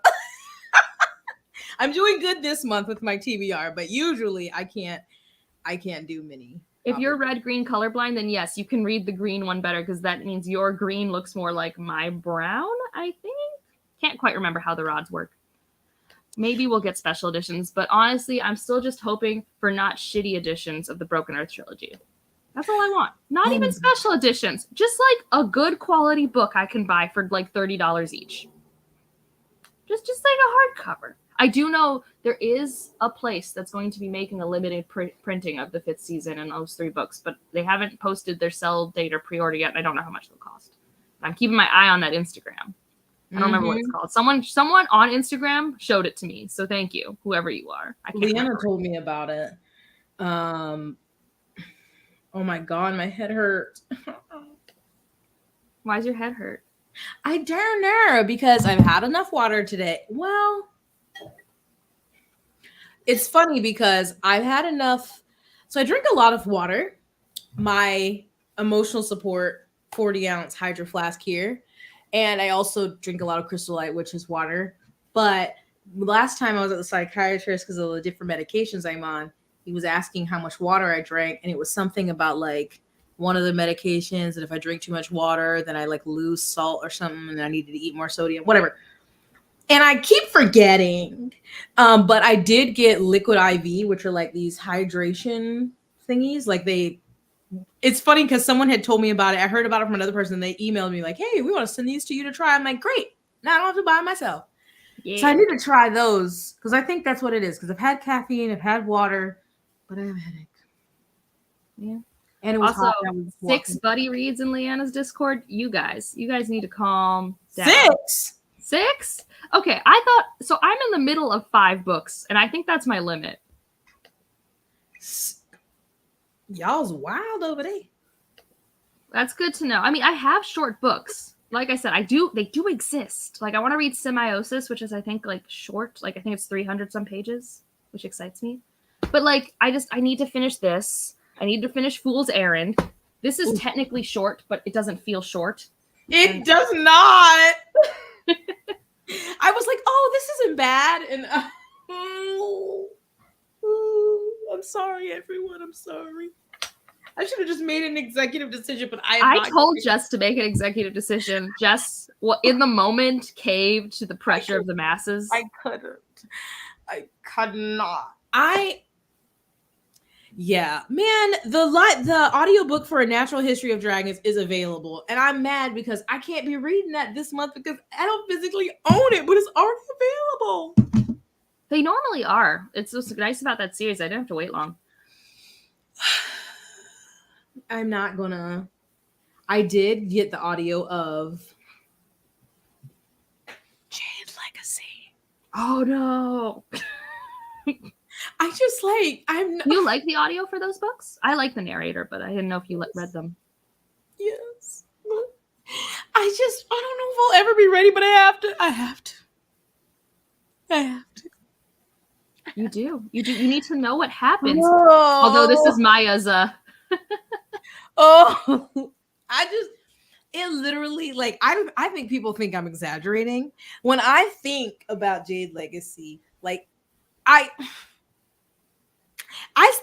I'm doing good this month with my TBR, but usually I can't do many. If you're red-green colorblind, then yes, you can read the green one better because that means your green looks more like my brown, I think. Can't quite remember how the rods work. Maybe we'll get special editions, but honestly, I'm still just hoping for not shitty editions of the Broken Earth trilogy. That's all I want. Not even special editions. Just like a good quality book I can buy for like $30 each. Just like a hardcover. I do know there is a place that's going to be making a limited printing of the 5th season and those 3 books, but they haven't posted their sell date or pre-order yet, and I don't know how much it'll cost. I'm keeping my eye on that Instagram. I don't remember what it's called. Someone on Instagram showed it to me, so thank you, whoever you are. Leanna told me about it. Oh my god, my head hurt. Why does your head hurt? I don't know, because I've had enough water today. Well, it's funny because I've had enough. So I drink a lot of water. My emotional support 40-ounce Hydro Flask here. And I also drink a lot of Crystal Light, which is water. But last time I was at the psychiatrist because of the different medications I'm on, he was asking how much water I drank. And it was something about like one of the medications that if I drink too much water, then I like lose salt or something and I needed to eat more sodium, whatever. And I keep forgetting. But I did get Liquid IV, which are like these hydration thingies. Like it's funny because someone had told me about it. I heard about it from another person. They emailed me like, hey, we want to send these to you to try. I'm like, great. Now I don't have to buy them myself. Yeah. So I need to try those because I think that's what it is. Because I've had caffeine, I've had water, but I have a headache. Yeah. And it was also hot. 6 buddy reads in Leanna's Discord. You guys need to calm down. 6? Okay, I thought so. I'm in the middle of 5 books, and I think that's my limit. Y'all's wild over there. That's good to know. I mean, I have short books. Like I said, they do exist. Like I want to read Symbiosis, which is I think like short. Like I think it's 300 some pages, which excites me. But like I need to finish this. I need to finish Fool's Errand. This is technically short, but it doesn't feel short. It does not. I was like, oh, this isn't bad. And I'm sorry, everyone. I'm sorry. I should have just made an executive decision, but I told Jess to make an executive decision. Jess, in the moment, caved to the pressure of the masses. I couldn't. I could not. Yeah, man, the audiobook for A Natural History of Dragons is available. And I'm mad because I can't be reading that this month because I don't physically own it, but it's already available. They normally are. It's what's nice about that series. I didn't have to wait long. I'm not gonna. I did get the audio of Jade's Legacy. Oh no. I just like You like the audio for those books? I like the narrator, but I didn't know if you read them. Yes. I don't know if I'll ever be ready, but I have to. You do. You need to know what happens. Oh. Although this is Maya's it literally like I think people think I'm exaggerating when I think about Jade Legacy. Like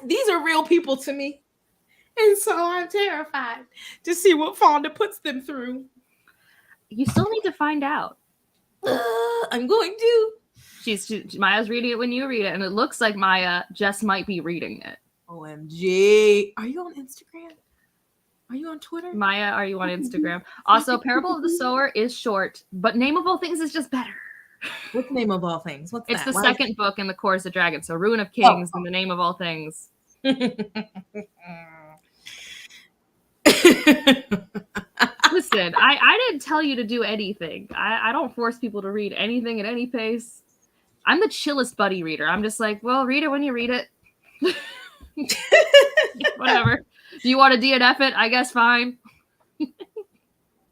these are real people to me. And so I'm terrified to see what Fonda puts them through. You still need to find out. I'm going to. Maya's reading it when you read it, and it looks like Maya just might be reading it. OMG. Are you on Instagram? Are you on Twitter? Maya, are you on Instagram? Also, Parable of the Sower is short, but Name of All Things is just better. What's Name of All Things? What's it's that? The second book in the Chorus of Dragons. So Ruin of Kings and The Name of All Things. Listen, I didn't tell you to do anything. I don't force people to read anything at any pace. I'm the chillest buddy reader. I'm just like, well, read it when you read it. Whatever. Do you want to DNF it? I guess fine.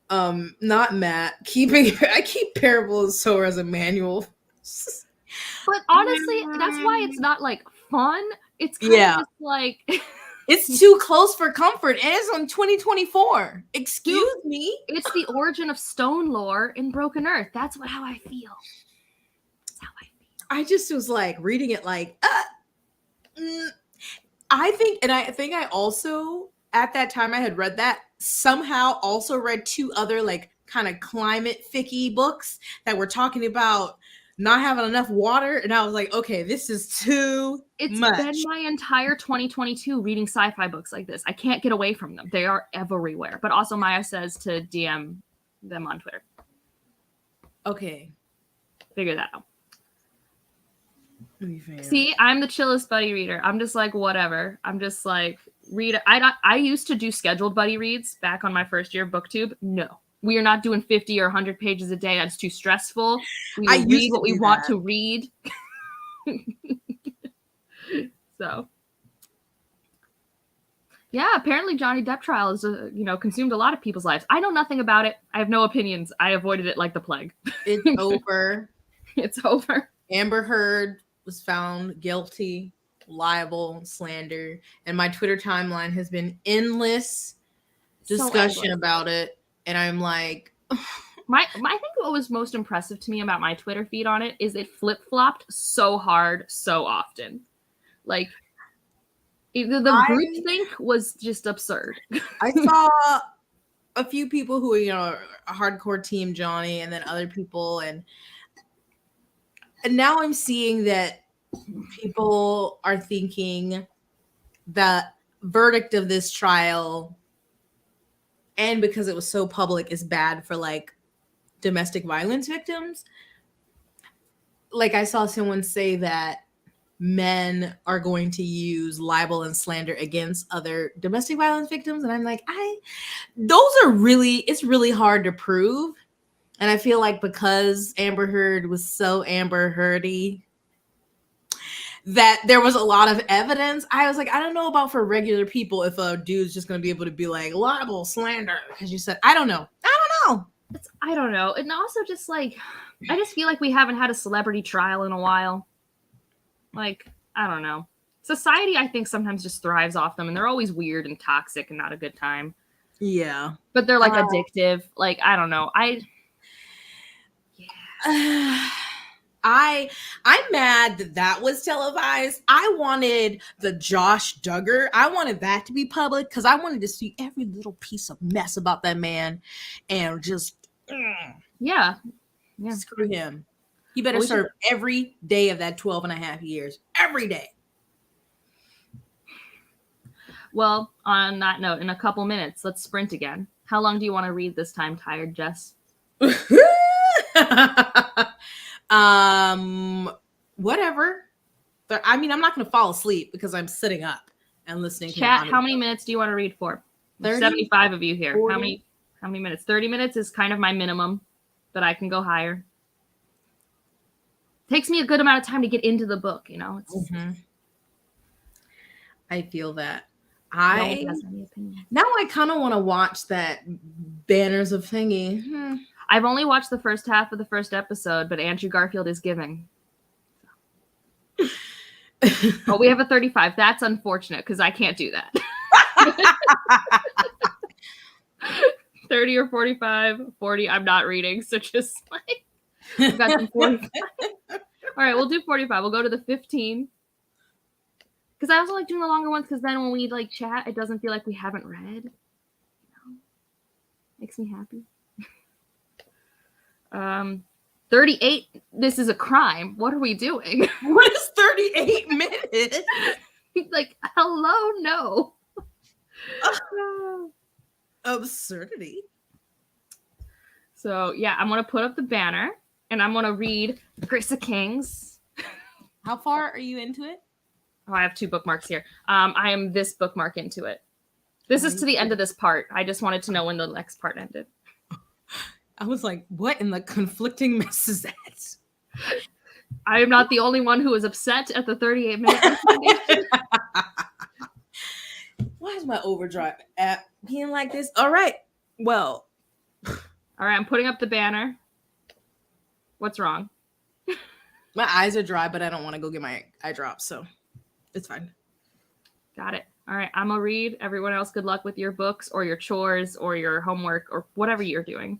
Not Matt. I keep Parable of the Sower as a manual. But honestly, that's why it's not like fun. It's kind of just like it's too close for comfort. And it's on 2024. Excuse me. It's the origin of stone lore in Broken Earth. That's how I feel. That's how I feel. I just was like reading it like, I think I also at that time I had read that, somehow also read 2 other like kind of climate ficky books that were talking about not having enough water, and I was like, okay, this is too much. It's been my entire 2022 reading sci-fi books like this. I can't get away from them. They are everywhere. But also Maya says to DM them on Twitter. Okay. Figure that out. See, I'm the chillest buddy reader. I'm just like, whatever. I'm just like, read. I used to do scheduled buddy reads back on my first year of BookTube. No. We are not doing 50 or 100 pages a day. That's too stressful. We will read what we want to read. So, yeah, apparently Johnny Depp trial has, consumed a lot of people's lives. I know nothing about it. I have no opinions. I avoided it like the plague. It's over. It's over. Amber Heard was found guilty, liable, slander, and my Twitter timeline has been endless discussion about it. And I'm like, I think what was most impressive to me about my Twitter feed on it is it flip-flopped so hard, so often. Like, the groupthink was just absurd. I saw a few people who were, a hardcore team Johnny, and then other people, and now I'm seeing that people are thinking the verdict of this trial, and because it was so public, is bad for like domestic violence victims. Like I saw someone say that men are going to use libel and slander against other domestic violence victims. And I'm like, it's really hard to prove. And I feel like because Amber Heard was so Amber Heardy, that there was a lot of evidence. I was like, I don't know about for regular people if a dude's just going to be able to be like libel, slander, as you said. I don't know. I don't know. And also just like, I just feel like we haven't had a celebrity trial in a while. Like, I don't know. Society, I think, sometimes just thrives off them, and they're always weird and toxic and not a good time. Yeah. But they're like addictive. Like, I don't know. I'm mad that was televised. I wanted the Josh Duggar. I wanted that to be public because I wanted to see every little piece of mess about that man and just yeah. Screw him. He better serve every day of that 12 and a half years. Every day. Well, on that note, in a couple minutes, let's sprint again. How long do you want to read this time, tired Jess? Whatever. But I mean, I'm not going to fall asleep because I'm sitting up and listening. Chat, how many minutes do you want to read for? 30, 75 of you here. 40. How many minutes? 30 minutes is kind of my minimum, but I can go higher. Takes me a good amount of time to get into the book, It's, I feel that. Now I kind of want to watch that Banners of Thingy. I've only watched the first half of the first episode, but Andrew Garfield is giving. Oh, we have a 35. That's unfortunate because I can't do that. 30 or 45, 40, I'm not reading. So just like, I've got some 45. All right, we'll do 45. We'll go to the 15. Because I also like doing the longer ones because then when we like chat, it doesn't feel like we haven't read. Makes me happy. 38. This is a crime. What are we doing? What is 38 minutes? Like, hello, no. Absurdity. So yeah, I'm gonna put up the banner and I'm gonna read Grace of Kings. How far are you into it? Oh, I have 2 bookmarks here. I am this bookmark into it. This is to the end of this part. I just wanted to know when the next part ended. I was like, what in the conflicting mess is that? I am not the only one who was upset at the 38 minutes. Why is my Overdrive app being like this? All right. Well. All right, I'm putting up the banner. What's wrong? My eyes are dry, but I don't want to go get my eye drops, so it's fine. Got it. All right, I'm gonna read. Everyone else, good luck with your books or your chores or your homework or whatever you're doing.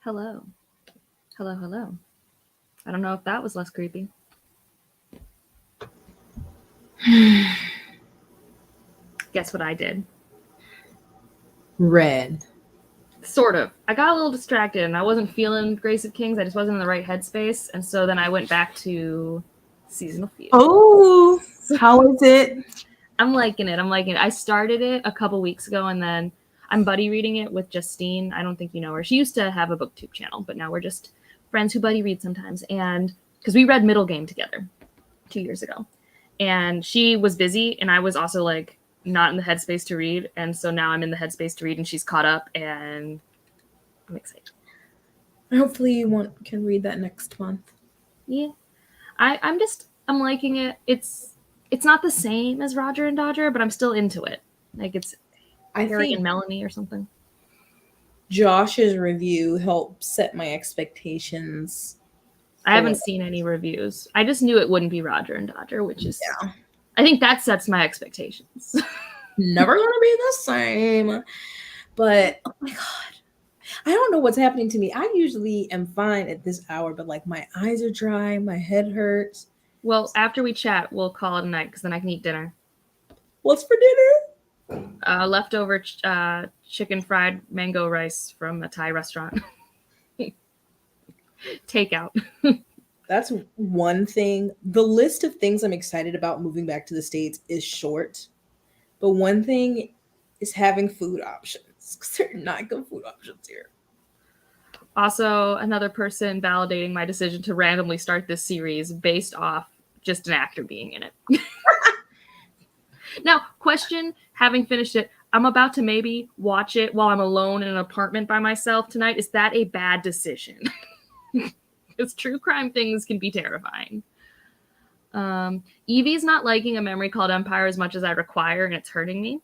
Hello. Hello, hello. I don't know if that was less creepy. Guess what I did? Red. Sort of. I got a little distracted and I wasn't feeling Grace of Kings. I just wasn't in the right headspace. And so then I went back to Seasonal Feud. Oh, how is it? I'm liking it. I started it a couple weeks ago and then I'm buddy reading it with Justine. I don't think you know her. She used to have a booktube channel, but now we're just friends who buddy read sometimes. And because we read Middle Game together 2 years ago. And she was busy and I was also like not in the headspace to read. And so now I'm in the headspace to read and she's caught up and I'm excited. Hopefully you can read that next month. Yeah. I'm liking it. It's not the same as Roger and Dodger, but I'm still into it. Like it's Harry and Melanie or something. Josh's review helped set my expectations. I haven't seen any reviews. I just knew it wouldn't be Roger and Dodger, which is I think that sets my expectations. Never gonna be the same. But oh my god. I don't know what's happening to me. I usually am fine at this hour, but like my eyes are dry, my head hurts. Well, after we chat, we'll call it a night because then I can eat dinner. What's for dinner? Leftover chicken fried mango rice from a Thai restaurant. Takeout. That's one thing. The list of things I'm excited about moving back to the States is short. But one thing is having food options because there are not good food options here. Also, another person validating my decision to randomly start this series based off just an actor being in it. Now, question, having finished it, I'm about to maybe watch it while I'm alone in an apartment by myself tonight. Is that a bad decision? Because true crime things can be terrifying. Evie's not liking A Memory Called Empire as much as I require, and it's hurting me.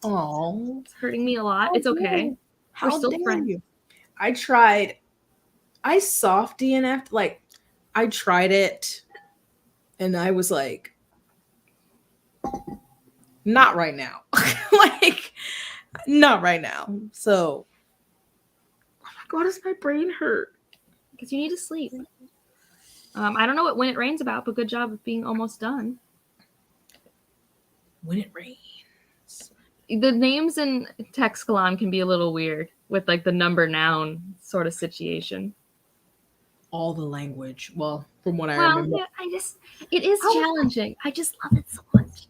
Oh, it's hurting me a lot. It's okay. We're still friends. I soft DNF'd. Like, I tried it, and I was like, not right now. Like, not right now. So, oh my god, does my brain hurt? Because you need to sleep. I don't know what When It Rains about, but good job of being almost done. When It Rains. The names in text column can be a little weird with like the number noun sort of situation. All the language. Well, from what I remember. Yeah, it is challenging. I just love it so much.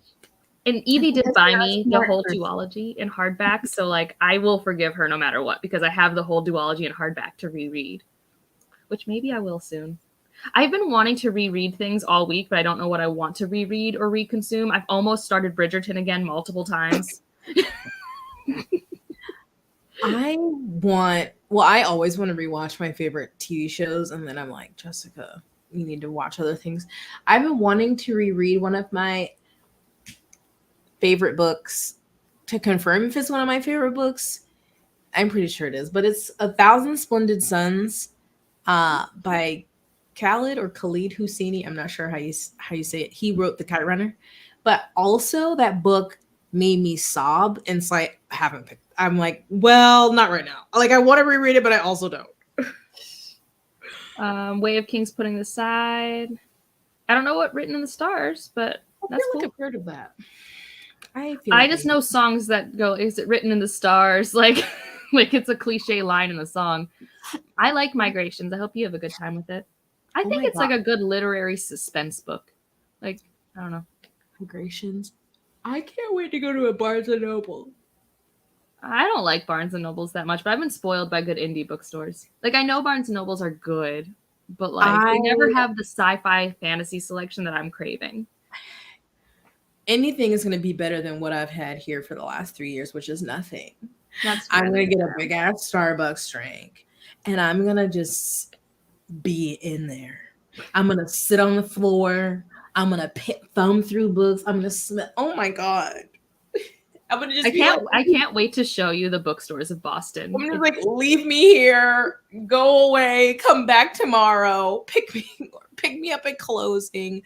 And Evie did buy me the whole duology in hardback, so like I will forgive her no matter what because I have the whole duology in hardback to reread, which maybe I will soon. I've been wanting to reread things all week, but I don't know what I want to reread or reconsume. I've almost started Bridgerton again multiple times. I always want to rewatch my favorite TV shows, and then I'm like, Jessica, you need to watch other things. I've been wanting to reread one of my favorite books to confirm if it's one of my favorite books. I'm pretty sure it is, but it's 1,000 Splendid Suns by Khalid Hosseini. I'm not sure how you say it. He wrote The Kite Runner, but also that book made me sob, and so I haven't picked. I'm like, well, not right now. Like, I want to reread it, but I also don't. Way of Kings Putting the Side. I don't know what Written in the Stars, but that's cool. I've heard of that. I just know songs that go, is it written in the stars? Like it's a cliche line in the song. I like Migrations. I hope you have a good time with it. I think it's like a good literary suspense book. Like, I don't know. Migrations. I can't wait to go to a Barnes & Noble. I don't like Barnes & Nobles that much, but I've been spoiled by good indie bookstores. Like, I know Barnes & Nobles are good, but like they never have the sci-fi fantasy selection that I'm craving. Anything is going to be better than what I've had here for the last 3 years, which is nothing. I'm going to get a big ass Starbucks drink, and I'm going to just be in there. I'm going to sit on the floor. I'm going to thumb through books. I'm going to smell. Oh my God. I'm going to just I can't wait to show you the bookstores of Boston. I'm just like, leave me here, go away, come back tomorrow, pick me up at closing.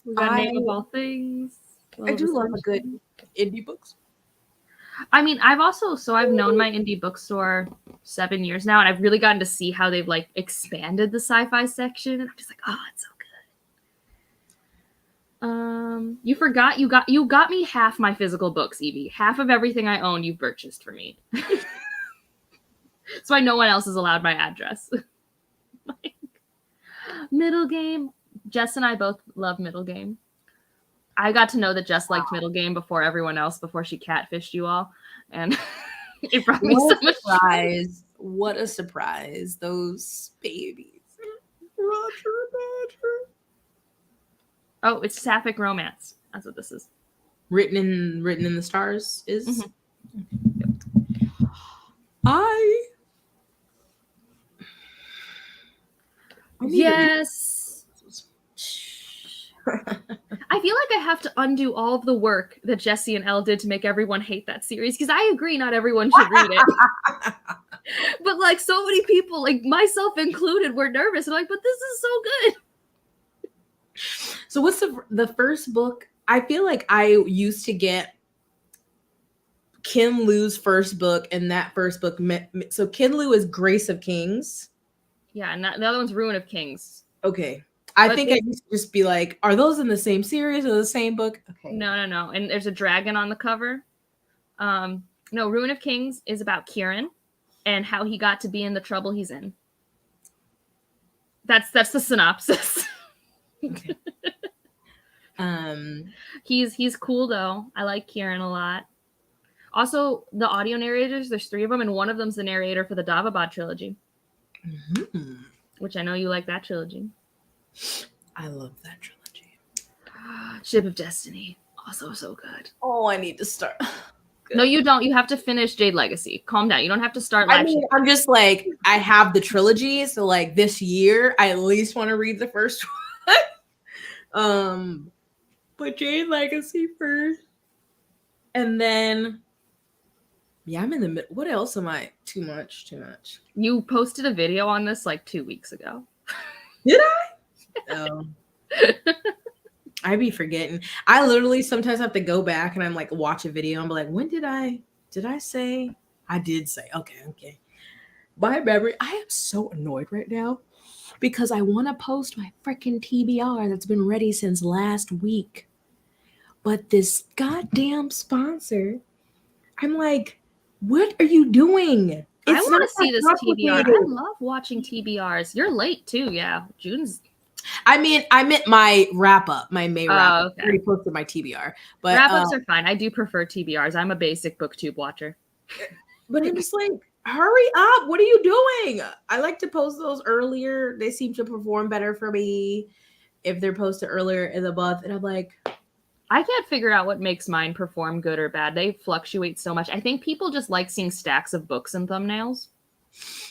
We got Name of All Things. I do love a good indie books. I mean, I've known my indie bookstore 7 years now, and I've really gotten to see how they've like expanded the sci-fi section. And I'm just like, oh, it's so good. You forgot you got me half my physical books, Evie. Half of everything I own you've purchased for me. So no one else is allowed my address. Like, Middle Game. Jess and I both love Middle Game. I got to know that Jess liked Middle Game before everyone else, before she catfished you all. And it brought me so much surprise. What a surprise. Those babies. Roger. Oh, it's sapphic romance. That's what this is. Written in the stars is. Mm-hmm. Yes. I feel like I have to undo all of the work that Jesse and Elle did to make everyone hate that series, because I agree not everyone should read it. But like so many people, like myself included, were nervous and like, but this is so good. So what's the first book? I feel like I used to get Ken Liu's first book, and that first book so Ken Liu is Grace of Kings. Yeah, and the other one's Ruin of Kings. Okay. I think I used to just be like, are those in the same series or the same book? Okay. No. And there's a dragon on the cover. No, Ruin of Kings is about Kieran and how he got to be in the trouble he's in. That's the synopsis. Okay. He's cool though. I like Kieran a lot. Also, the audio narrators, there's 3 of them, and one of them's the narrator for the Davabad trilogy. Mm-hmm. Which I know you like that trilogy. I love that trilogy. Ship of Destiny. Also so good. Oh, I need to start. No, you don't. You have to finish Jade Legacy. Calm down. You don't have to start. I mean, I'm just like, I have the trilogy, so like this year, I at least want to read the first one. But Jade Legacy first, and then, yeah, I'm in the middle. What else am I? Too much. You posted a video on this like 2 weeks ago. Did I? Oh. I be forgetting. I literally sometimes have to go back and I'm like watch a video and be like, when did I say? I did say. Okay. My memory. I am so annoyed right now because I want to post my freaking TBR that's been ready since last week. But this goddamn sponsor, I'm like, what are you doing? I want to see this TBR. I love watching TBRs. You're late too. Yeah. June's. I meant my wrap up, my May wrap up. Okay. I already posted my TBR. But wrap ups are fine. I do prefer TBRs. I'm a basic booktube watcher. But I'm just like, hurry up. What are you doing? I like to post those earlier. They seem to perform better for me if they're posted earlier in the month. And I'm like, I can't figure out what makes mine perform good or bad. They fluctuate so much. I think people just like seeing stacks of books and thumbnails.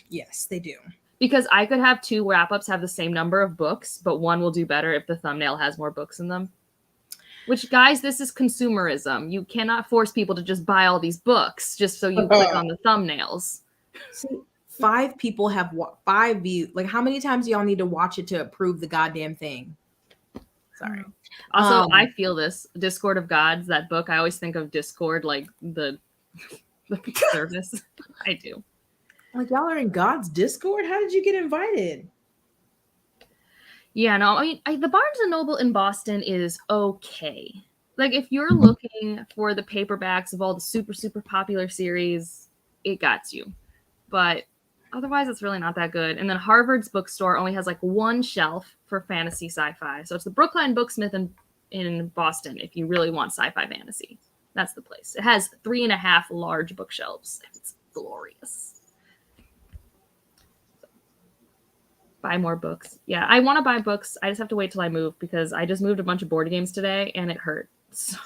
Yes, they do. Because I could have 2 wrap-ups have the same number of books, but one will do better if the thumbnail has more books in them. Which, guys, this is consumerism. You cannot force people to just buy all these books just so you click on the thumbnails. See, 5 people have 5 views. Like, how many times do y'all need to watch it to approve the goddamn thing? Sorry. Also, I feel this. Discord of Gods, that book, I always think of Discord like the service. I do. Like, y'all are in God's Discord? How did you get invited? Yeah, no, I mean, the Barnes & Noble in Boston is okay. Like, if you're looking for the paperbacks of all the super, super popular series, it got you. But otherwise, it's really not that good. And then Harvard's bookstore only has, like, 1 shelf for fantasy sci-fi. So it's the Brookline Booksmith in Boston if you really want sci-fi fantasy. That's the place. It has 3.5 large bookshelves. It's glorious. Buy more books. Yeah, I want to buy books. I just have to wait till I move because I just moved a bunch of board games today and it hurt. So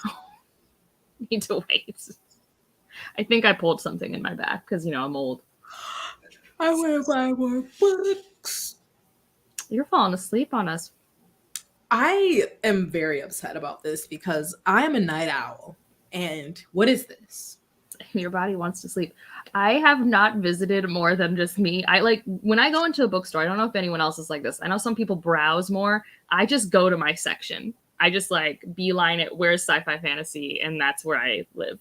need to wait. I think I pulled something in my back because, you know, I'm old. I want to buy more books. You're falling asleep on us. I am very upset about this because I am a night owl. And what is this? Your body wants to sleep. I have not visited more than just me. I like when I go into a bookstore, I don't know if anyone else is like this. I know some people browse more. I just go to my section. I just like beeline it. Where's sci-fi fantasy? And that's where I live.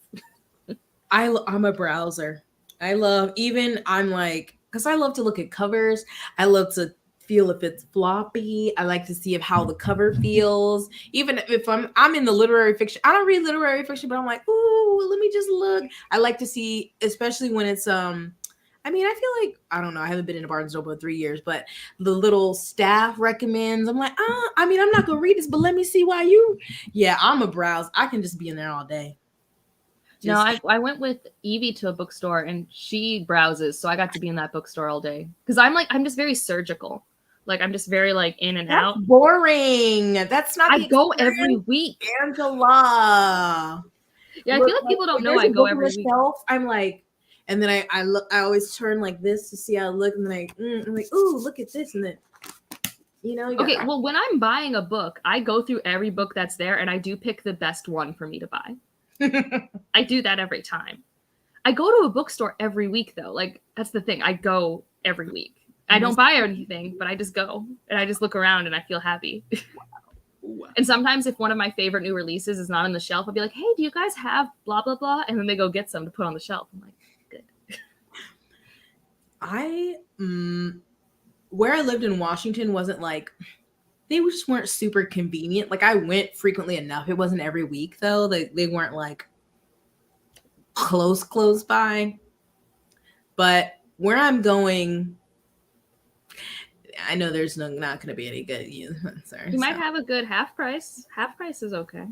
I'm a browser. I love even I'm like because I love to look at covers. I love to feel if it's floppy. I like to see if how the cover feels. Even if I'm in the literary fiction, I don't read literary fiction, but I'm like, ooh, let me just look. I like to see, especially when it's I mean, I feel like I don't know. I haven't been in a Barnes and Noble in 3 years, but the little staff recommends. I'm like, I mean, I'm not gonna read this, but let me see why you. Yeah, I'm a browse. I can just be in there all day. No, Just I went with Evie to a bookstore and she browses, so I got to be in that bookstore all day. Because I'm just very surgical. Like I'm just very like in and that's out. boring. That's not I the go every experience, week. Angela. Yeah, I Look, feel like like, people don't if know there's I a go book on the every week. shelf, I'm like, and then I look. I always turn like this to see how I look, and then I'm like, ooh, look at this, and then you Okay, got. well, when I'm buying a book, I go through every book that's there and I do pick the best one for me to buy. I do that every time. I go to a bookstore every week though. Like that's the thing. I go every week. I don't buy anything, but I just go and I just look around and I feel happy. And sometimes if one of my favorite new releases is not on the shelf, I'll be like, "Hey, do you guys have blah blah blah?" And then they go get some to put on the shelf. I'm like, "Good." Where I lived in Washington wasn't like they just weren't super convenient. Like I went frequently enough. It wasn't every week though. They weren't like close by. But where I'm going, I know there's not going to be any good. Sorry, You might so. have a good half price. Half price is okay.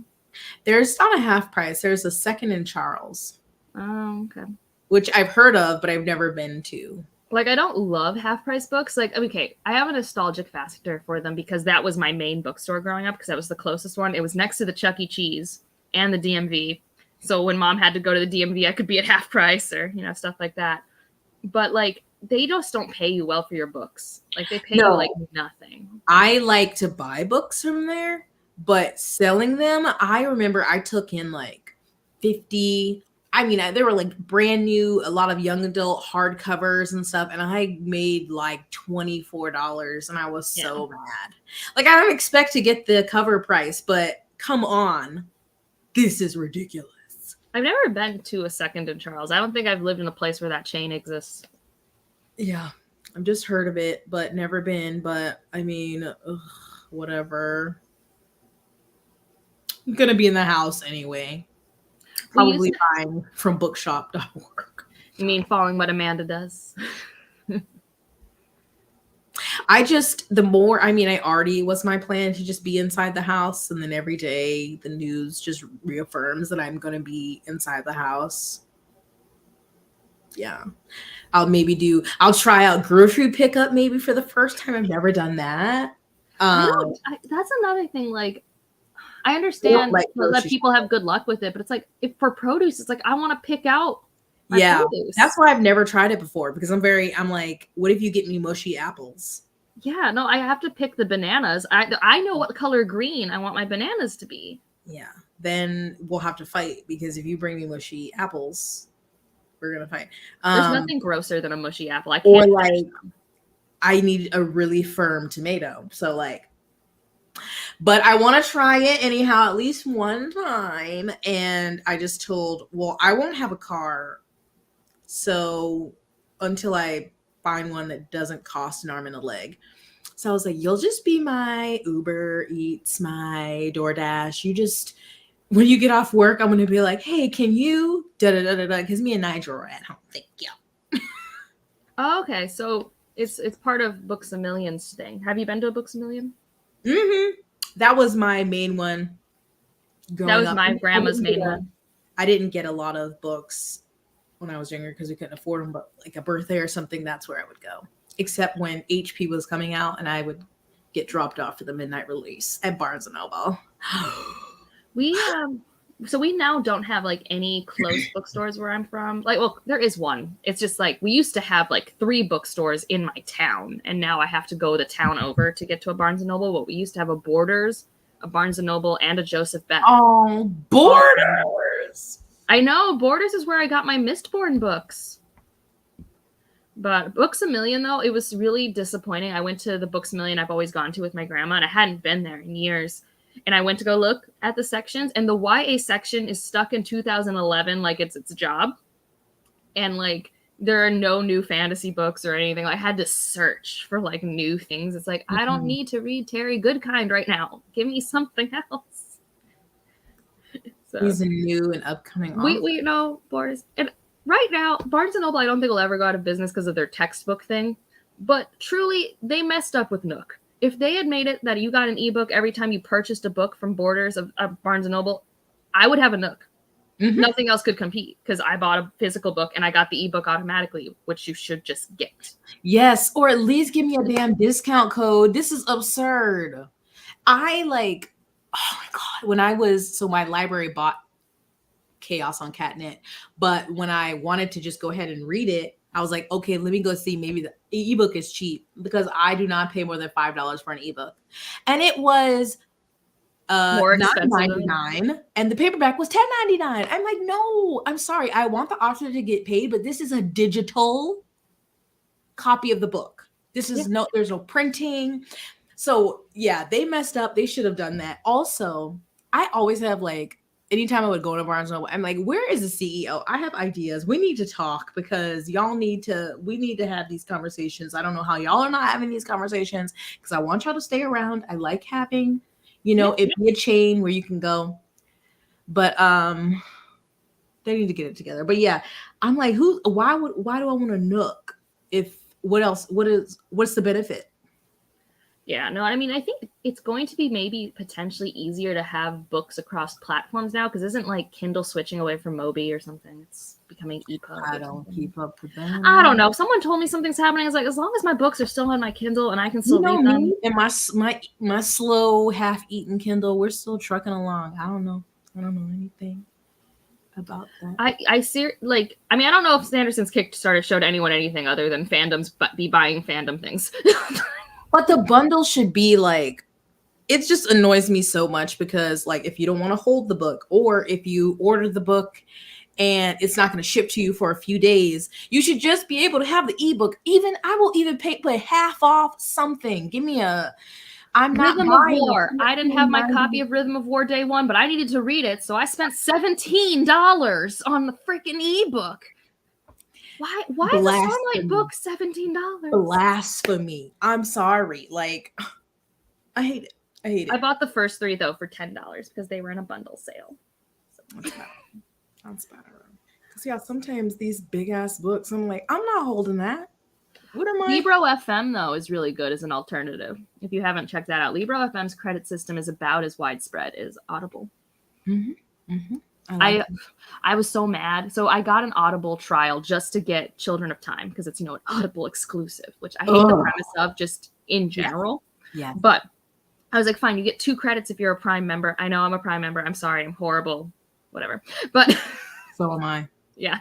There's not a half price. There's a second in Charles, Oh, okay. which I've heard of, but I've never been to. Like I don't love half price books. Like okay, I have a nostalgic factor for them because that was my main bookstore growing up because that was the closest one. It was next to the Chuck E. Cheese and the DMV. So when mom had to go to the DMV, I could be at half price or stuff like that. But like they just don't pay you well for your books. Like they pay you like nothing. I like to buy books from there, but selling them, I remember I took in like 50. I mean, they were like brand new, a lot of young adult hardcovers and stuff, and I made like $24, and I was so mad. Like I don't expect to get the cover price, but come on, this is ridiculous. I've never been to a second in Charles. I don't think I've lived in a place where that chain exists. Yeah, I've just heard of it, but never been. But I mean, whatever. I'm gonna be in the house anyway. Probably buying from bookshop.org. You mean following what Amanda does? I already was my plan to just be inside the house, and then every day the news just reaffirms that I'm gonna be inside the house. Yeah. I'll try out grocery pickup maybe for the first time. I've never done that. That's another thing. Like, I understand that people have good luck with it, but it's like if for produce, it's like I want to pick out my produce. That's why I've never tried it before because I'm like, what if you get me mushy apples? Yeah, no, I have to pick the bananas. I know what color green I want my bananas to be. Yeah, then we'll have to fight because if you bring me mushy apples, we're gonna fight. There's nothing grosser than a mushy apple. I can't. Or like, I need a really firm tomato. So like, but I want to try it anyhow, at least one time. And I just told, well, I won't have a car, so until I find one that doesn't cost an arm and a leg. So I was like, you'll just be my Uber Eats, my DoorDash. You just, when you get off work, I'm going to be like, hey, can you da-da-da-da-da, because me and Nigel are at home. Thank you. Oh, okay, so it's part of Books A Million's thing. Have you been to a Books A Million? Mm-hmm. That was my main one. That was my grandma's main one. I didn't get a lot of books when I was younger because we couldn't afford them, but like a birthday or something, that's where I would go. Except when HP was coming out and I would get dropped off for the midnight release at Barnes & Noble. So we now don't have like any close bookstores where I'm from. Like, well, there is one. It's just like we used to have like 3 bookstores in my town, and now I have to go the town over to get to a Barnes & Noble. But we used to have a Borders, a Barnes & Noble, and a Joseph Beck. Oh, Borders! I know, Borders is where I got my Mistborn books. But Books A Million, though, it was really disappointing. I went to the Books A Million I've always gone to with my grandma, and I hadn't been there in years. And I went to go look at the sections, and the YA section is stuck in 2011 like it's its job. and like there are no new fantasy books or anything. I had to search for like new things. It's like I don't need to read Terry Goodkind right now. Give me something else. So He's a new and upcoming author. we know Barnes, and right now Barnes and Noble I don't think will ever go out of business because of their textbook thing. But truly, they messed up with Nook. If they had made it that you got an ebook every time you purchased a book from Borders of Barnes and Noble, I would have a Nook. Mm-hmm. Nothing else could compete because I bought a physical book and I got the ebook automatically, which you should just get. Yes, or at least give me a damn discount code. This is absurd. I like, oh my God, my library bought Chaos on Catnet, but when I wanted to just go ahead and read it, I was like, okay, let me go see. Maybe the ebook is cheap because I do not pay more than $5 for an ebook. And it was more $9.99 and the paperback was $10.99. I'm like, no, I'm sorry. I want the author to get paid, but this is a digital copy of the book. This is there's no printing. So yeah, they messed up. They should have done that. Also, I always have like, anytime I would go to Barnes & Noble, I'm like, where is the CEO? I have ideas. We need to talk because we need to have these conversations. I don't know how y'all are not having these conversations because I want y'all to stay around. I like having, it be a chain where you can go. But they need to get it together. But yeah, I'm like, why do I want a Nook? What's the benefit? Yeah, no, I mean, I think it's going to be maybe potentially easier to have books across platforms now because isn't like Kindle switching away from Mobi or something? It's becoming EPUB. I don't keep up with that. I don't know. Someone told me something's happening. I was like, as long as my books are still on my Kindle and I can still read them. And my slow, half-eaten Kindle, we're still trucking along. I don't know anything about that. I don't know if Sanderson's Kickstarter showed anyone anything other than fandoms be buying fandom things. But the bundle should be like, it just annoys me so much because like if you don't want to hold the book or if you order the book and it's not going to ship to you for a few days, you should just be able to have the ebook. I will even pay half off something. Give me Rhythm of War. I didn't have my copy of Rhythm of War day one, but I needed to read it, so I spent $17 on the freaking ebook. Why is a Stormlight book $17? Blasphemy. I'm sorry. Like, I hate it. I bought the first 3 though for $10 because they were in a bundle sale. So. Sounds better. Because yeah, sometimes these big ass books, I'm like, I'm not holding that. What am I? Libro FM though is really good as an alternative. If you haven't checked that out, Libro FM's credit system is about as widespread as Audible. Mm-hmm. Mm-hmm. I was so mad. So I got an Audible trial just to get Children of Time because it's, an Audible exclusive, which I hate the premise of just in general. Yeah. But I was like, fine, you get 2 credits if you're a Prime member. I know I'm a Prime member. I'm sorry. I'm horrible. Whatever. But so am I. Yeah.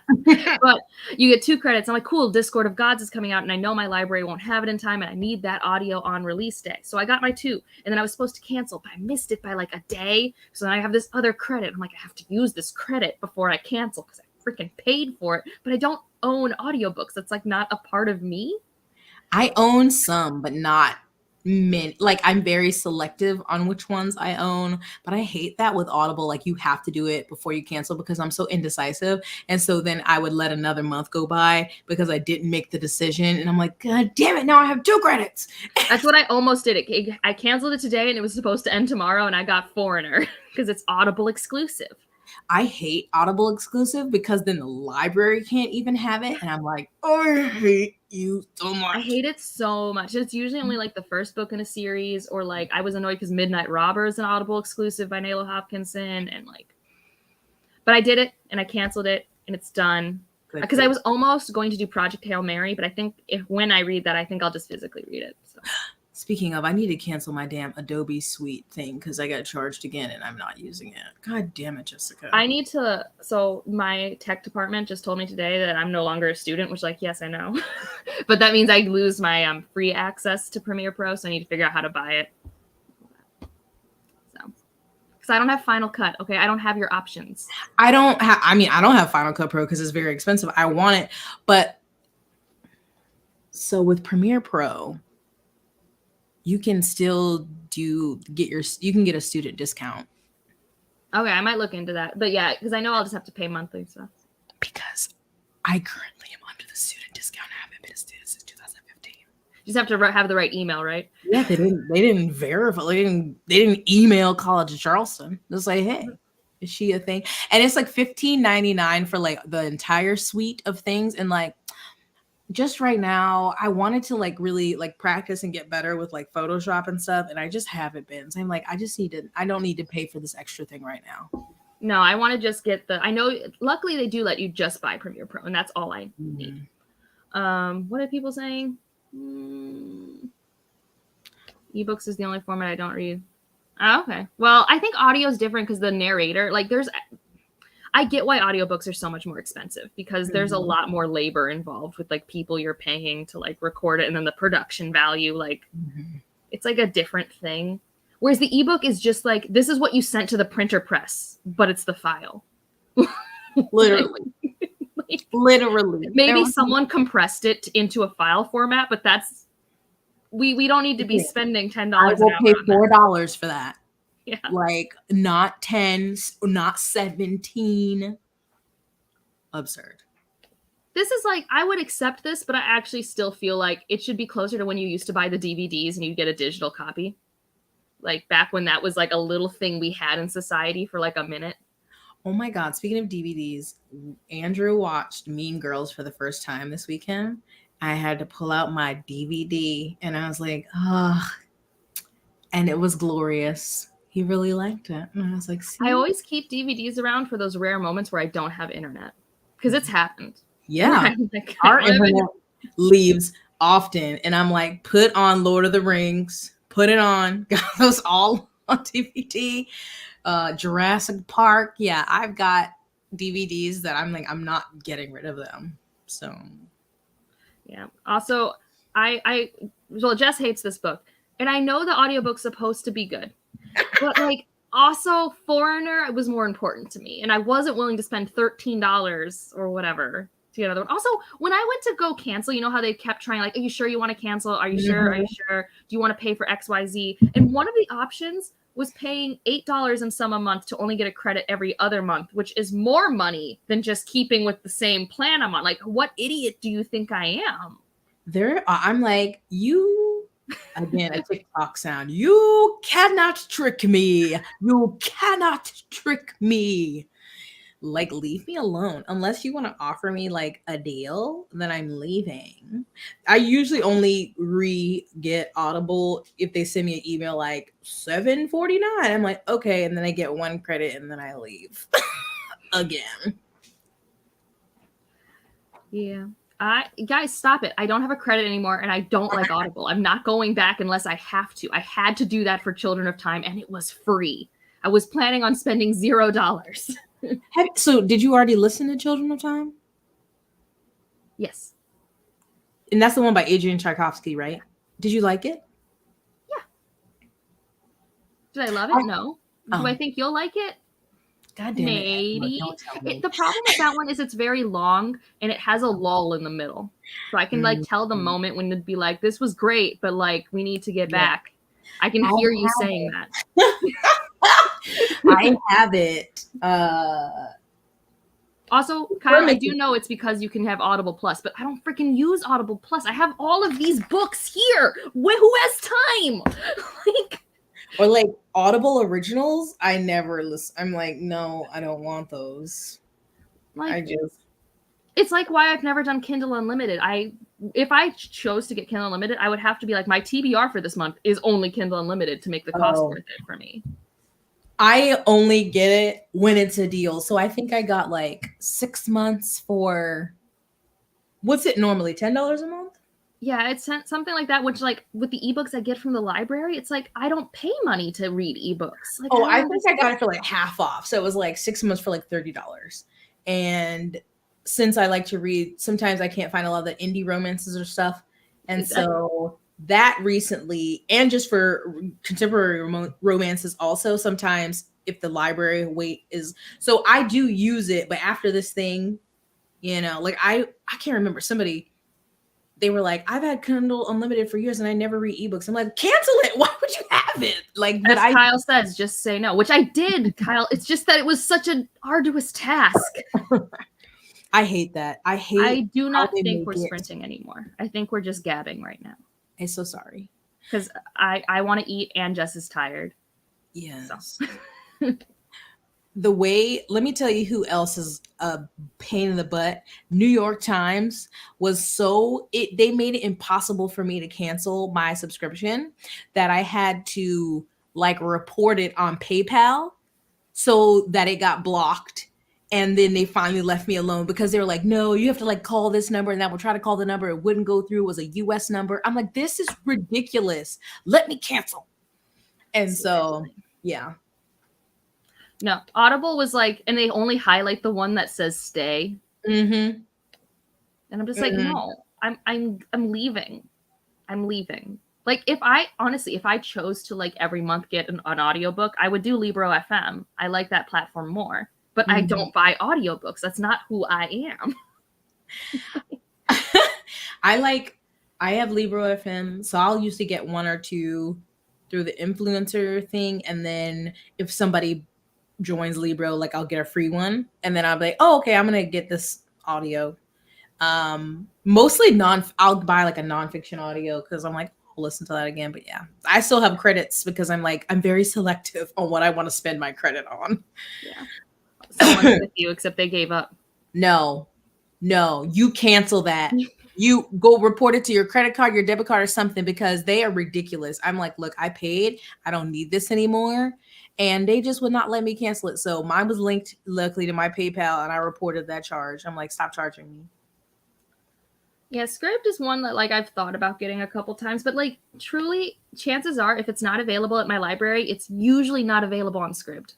But you get 2 credits. I'm like, cool, Discord of Gods is coming out and I know my library won't have it in time and I need that audio on release day. So I got my 2 and then I was supposed to cancel, but I missed it by like a day. So then I have this other credit. I'm like, I have to use this credit before I cancel because I freaking paid for it, but I don't own audiobooks. That's like not a part of me. I own some, but not many. Like I'm very selective on which ones I own, but I hate that with Audible. Like you have to do it before you cancel because I'm so indecisive. And so then I would let another month go by because I didn't make the decision. And I'm like, God damn it. Now I have 2 credits. That's what I almost did. I canceled it today and it was supposed to end tomorrow. And I got Foreigner because it's Audible exclusive. I hate Audible exclusive because then the library can't even have it. And I'm like, I hate you so much. I hate it so much. It's usually only like the first book in a series or like I was annoyed because Midnight Robber is an Audible exclusive by Nayla Hopkinson. And but I did it and I canceled it and it's done. Because I was almost going to do Project Hail Mary, but I think when I read that, I think I'll just physically read it. So. Speaking of, I need to cancel my damn Adobe Suite thing because I got charged again and I'm not using it. God damn it, Jessica. I need to. So my tech department just told me today that I'm no longer a student, which yes, I know. But that means I lose my free access to Premiere Pro. So I need to figure out how to buy it. So, because I don't have Final Cut. Okay. I don't have your options. I don't have Final Cut Pro because it's very expensive. I want it. But so with Premiere Pro, you can still you can get a student discount. Okay, I might look into that. But yeah, because I know I'll just have to pay monthly. So because I currently am under the student discount. I haven't been a student since 2015. You just have to have the right email, right? Yeah, they didn't verify. They didn't email College of Charleston. Just like, hey, is she a thing? And it's like $15.99 for like the entire suite of things. And like, just right now, I wanted to like really like practice and get better with like Photoshop and stuff, and I just haven't been. So I'm like, I don't need to pay for this extra thing right now. No, I want to just get I know, luckily they do let you just buy Premiere Pro, and that's all I need. What are people saying? Ebooks is the only format I don't read. Oh, okay. Well, I think audio is different because the narrator, like I get why audiobooks are so much more expensive because there's a lot more labor involved with like people you're paying to like record it, and then the production value, like it's like a different thing. Whereas the ebook is just like, this is what you sent to the printer press, but it's the file. Literally. Literally. Maybe someone compressed it into a file format, but that's, we don't need to be spending $10 I will pay $4 for that. Yeah. Like not 10, not 17. Absurd. This is like, I would accept this, but I actually still feel like it should be closer to when you used to buy the DVDs and you get a digital copy. Like back when that was like a little thing we had in society for like a minute. Oh my God. Speaking of DVDs, Andrew watched Mean Girls for the first time this weekend. I had to pull out my DVD and I was like, oh, and it was glorious. He really liked it. And I was like, see? I always keep DVDs around for those rare moments where I don't have internet because it's happened. Yeah. Like, our internet leaves often. And I'm like, put on Lord of the Rings. Put it on. Got those all on DVD. Jurassic Park. Yeah, I've got DVDs that I'm like, I'm not getting rid of them. So, yeah. Also, well, Jess hates this book. And I know the audiobook's supposed to be good. But like, also, Foreigner was more important to me. And I wasn't willing to spend $13 or whatever to get another one. Also, when I went to go cancel, you know how they kept trying, like, are you sure you want to cancel? Are you sure? Are you sure? Do you want to pay for XYZ? And one of the options was paying $8 and some a month to only get a credit every other month, which is more money than just keeping with the same plan I'm on. Like, what idiot do you think I am? I'm like, you, again, a TikTok sound. You cannot trick me. You cannot trick me. Like, leave me alone. Unless you want to offer me like a deal, then I'm leaving. I usually only get Audible if they send me an email like $7.49. I'm like, okay, and then I get one credit and then I leave again. Yeah. Guys, stop it. I don't have a credit anymore and I don't like Audible. I'm not going back unless I have to. I had to do that for Children of Time and it was free. I was planning on spending $0. So did you already listen to Children of Time? Yes. And that's the one by Adrian Tchaikovsky, right? Did you like it? Yeah. Did I love it? No. Do I think you'll like it? God damn Maybe. The problem with that one is it's very long and it has a lull in the middle. So I can like tell the moment when it'd be like, this was great, but like we need to get back. I can hear you saying that. I have it. Also, Kyle, I do know it's because you can have Audible Plus, but I don't freaking use Audible Plus. I have all of these books here. Who has time? Or like Audible originals, I never listen. I'm like, no, I don't want those. Like, it's like why I've never done Kindle Unlimited. If I chose to get Kindle Unlimited, I would have to be like, my TBR for this month is only Kindle Unlimited to make the cost worth it for me. I only get it when it's a deal. So I think I got like 6 months for, what's it normally, $10 a month? Yeah, it's something like that, which like with the ebooks I get from the library, it's like I don't pay money to read ebooks. Like, I think I got it for like half off. So it was like 6 months for like $30. And since I like to read, sometimes I can't find a lot of the indie romances or stuff. And so that recently, and just for contemporary romances also, sometimes if the library wait is, so I do use it, but after this thing, you know, like I can't remember, somebody, they were like, I've had Kindle Unlimited for years and I never read ebooks. I'm like, cancel it. Why would you have it? Like, as Kyle says, just say no, which I did, Kyle. It's just that it was such an arduous task. I hate that. I I hate do how not they think make we're it. sprinting anymore. I think we're just gabbing right now. I'm so sorry. Because I want to eat and Jess is tired. Yes. So. The way, let me tell you who else is a pain in the butt. New York Times was they made it impossible for me to cancel my subscription that I had to like report it on PayPal so that it got blocked. And then they finally left me alone because they were like, no, you have to like call this number, and that will try to call the number. It wouldn't go through. It was a US number. I'm like, this is ridiculous. Let me cancel. And so, yeah. No, Audible was like, and they only highlight the one that says stay. Mm-hmm. And I'm just like, no, I'm leaving. I'm leaving. Like if I chose to like every month get an audiobook, I would do Libro FM. I like that platform more. But I don't buy audiobooks. That's not who I am. I have Libro FM, so I'll usually get one or two through the influencer thing, and then if somebody joins Libro, like I'll get a free one, and then I'll be like, oh, okay, I'm gonna get this audio. Mostly I'll buy like a nonfiction audio because I'm like, I'll listen to that again. But yeah, I still have credits because I'm very selective on what I want to spend my credit on. Yeah. Someone's with you, except they gave up. No, you cancel that. You go report it to your credit card, your debit card, or something, because they are ridiculous. I'm like, look, I paid. I don't need this anymore. And they just would not let me cancel it. So mine was linked, luckily, to my PayPal, and I reported that charge. I'm like, stop charging me. Yeah, Scribd is one that like I've thought about getting a couple times, but like truly, chances are if it's not available at my library, it's usually not available on Scribd.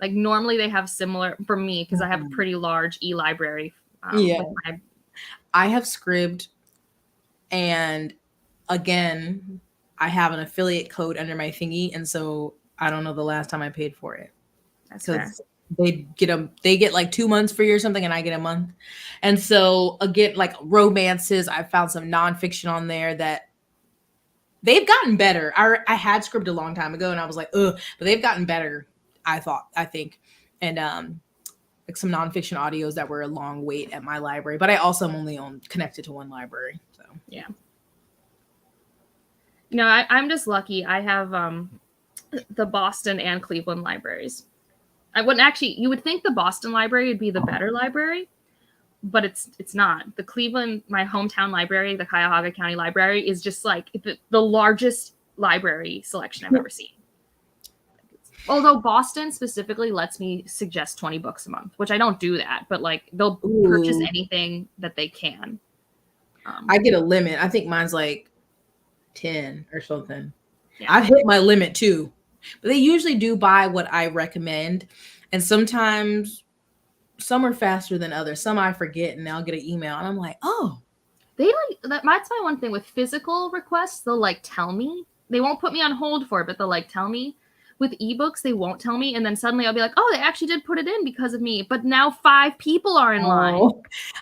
Like normally they have similar for me because I have a pretty large e-library. I have Scribd, and again, I have an affiliate code under my thingy, and so I don't know the last time I paid for it. That's fair. They get like 2 months free or something, and I get a month. And so again, like romances, I found some nonfiction on there that they've gotten better. I had Scribd a long time ago, and I was like, ugh, but they've gotten better. I think, and like some nonfiction audios that were a long wait at my library, but I also am only connected to one library. So yeah. No, I'm just lucky. I have the Boston and Cleveland libraries. I wouldn't actually. You would think the Boston library would be the better library, but it's not. The Cleveland, my hometown library, the Cuyahoga County Library, is just like the largest library selection I've ever seen. Although Boston specifically lets me suggest 20 books a month, which I don't do that, but like they'll purchase anything that they can. I get a limit. I think mine's like 10 or something. Yeah. I've hit my limit too, but they usually do buy what I recommend. And sometimes some are faster than others. Some I forget and I'll get an email and I'm like, oh. They like that's my one thing with physical requests. They'll like tell me. They won't put me on hold for it, but they'll like tell me. With ebooks, they won't tell me, and then suddenly I'll be like, "Oh, they actually did put it in because of me." But now 5 people are in line.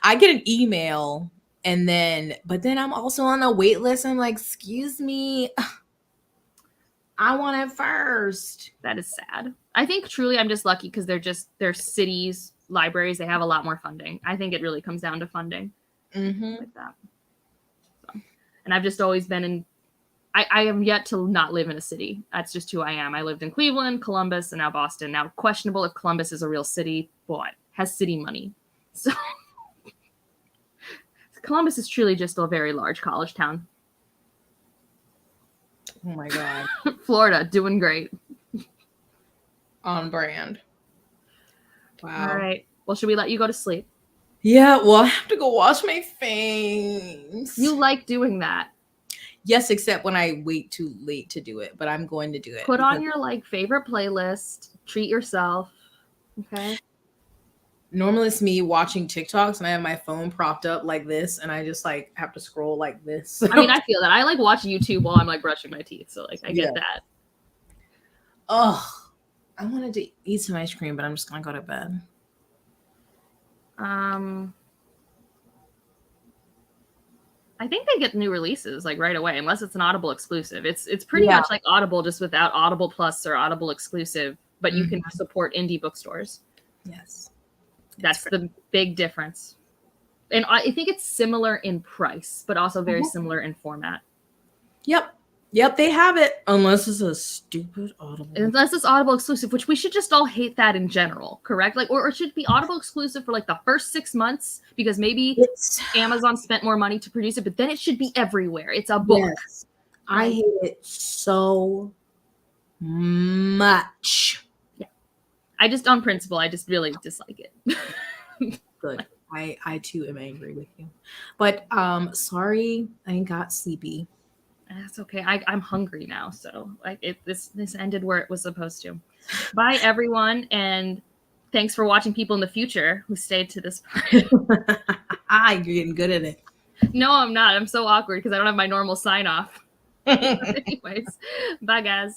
I get an email, but then I'm also on a wait list. I'm like, "Excuse me, I want it first." That is sad. I think truly, I'm just lucky because they're cities, libraries. They have a lot more funding. I think it really comes down to funding with that. So, and I've just always been in. I am yet to not live in a city. That's just who I am. I lived in Cleveland, Columbus, and now Boston. Now, questionable if Columbus is a real city, but has city money. So Columbus is truly just a very large college town. Oh my God. Florida, doing great. On brand. Wow. All right. Well, should we let you go to sleep? Yeah, well, I have to go wash my face. You like doing that. Yes, except when I wait too late to do it, but I'm going to do it. Put on your like favorite playlist, treat yourself. Okay. Normally it's me watching TikToks and I have my phone propped up like this and I just like have to scroll like this. I mean, I feel that. I like watch YouTube while I'm like brushing my teeth. So like I get that. Oh, I wanted to eat some ice cream, but I'm just gonna go to bed. I think they get new releases like right away, unless it's an Audible exclusive. It's pretty much like Audible, just without Audible Plus or Audible exclusive, but you can support indie bookstores. Yes. That's the big difference. And I think it's similar in price, but also very similar in format. Yep, they have it. Unless it's a stupid Audible. Unless it's Audible exclusive, which we should just all hate that in general, correct? Like, or it should be Audible exclusive for like the first 6 months because maybe Amazon spent more money to produce it, but then it should be everywhere. It's a book. Yes. I hate it so much. Yeah. I just, on principle, I just really dislike it. Good. I too am angry with you. But sorry, I got sleepy. That's okay. I'm hungry now, so this ended where it was supposed to. Bye, everyone, and thanks for watching people in the future who stayed to this part. You're getting good at it. No, I'm not. I'm so awkward because I don't have my normal sign off. Anyways, bye, guys.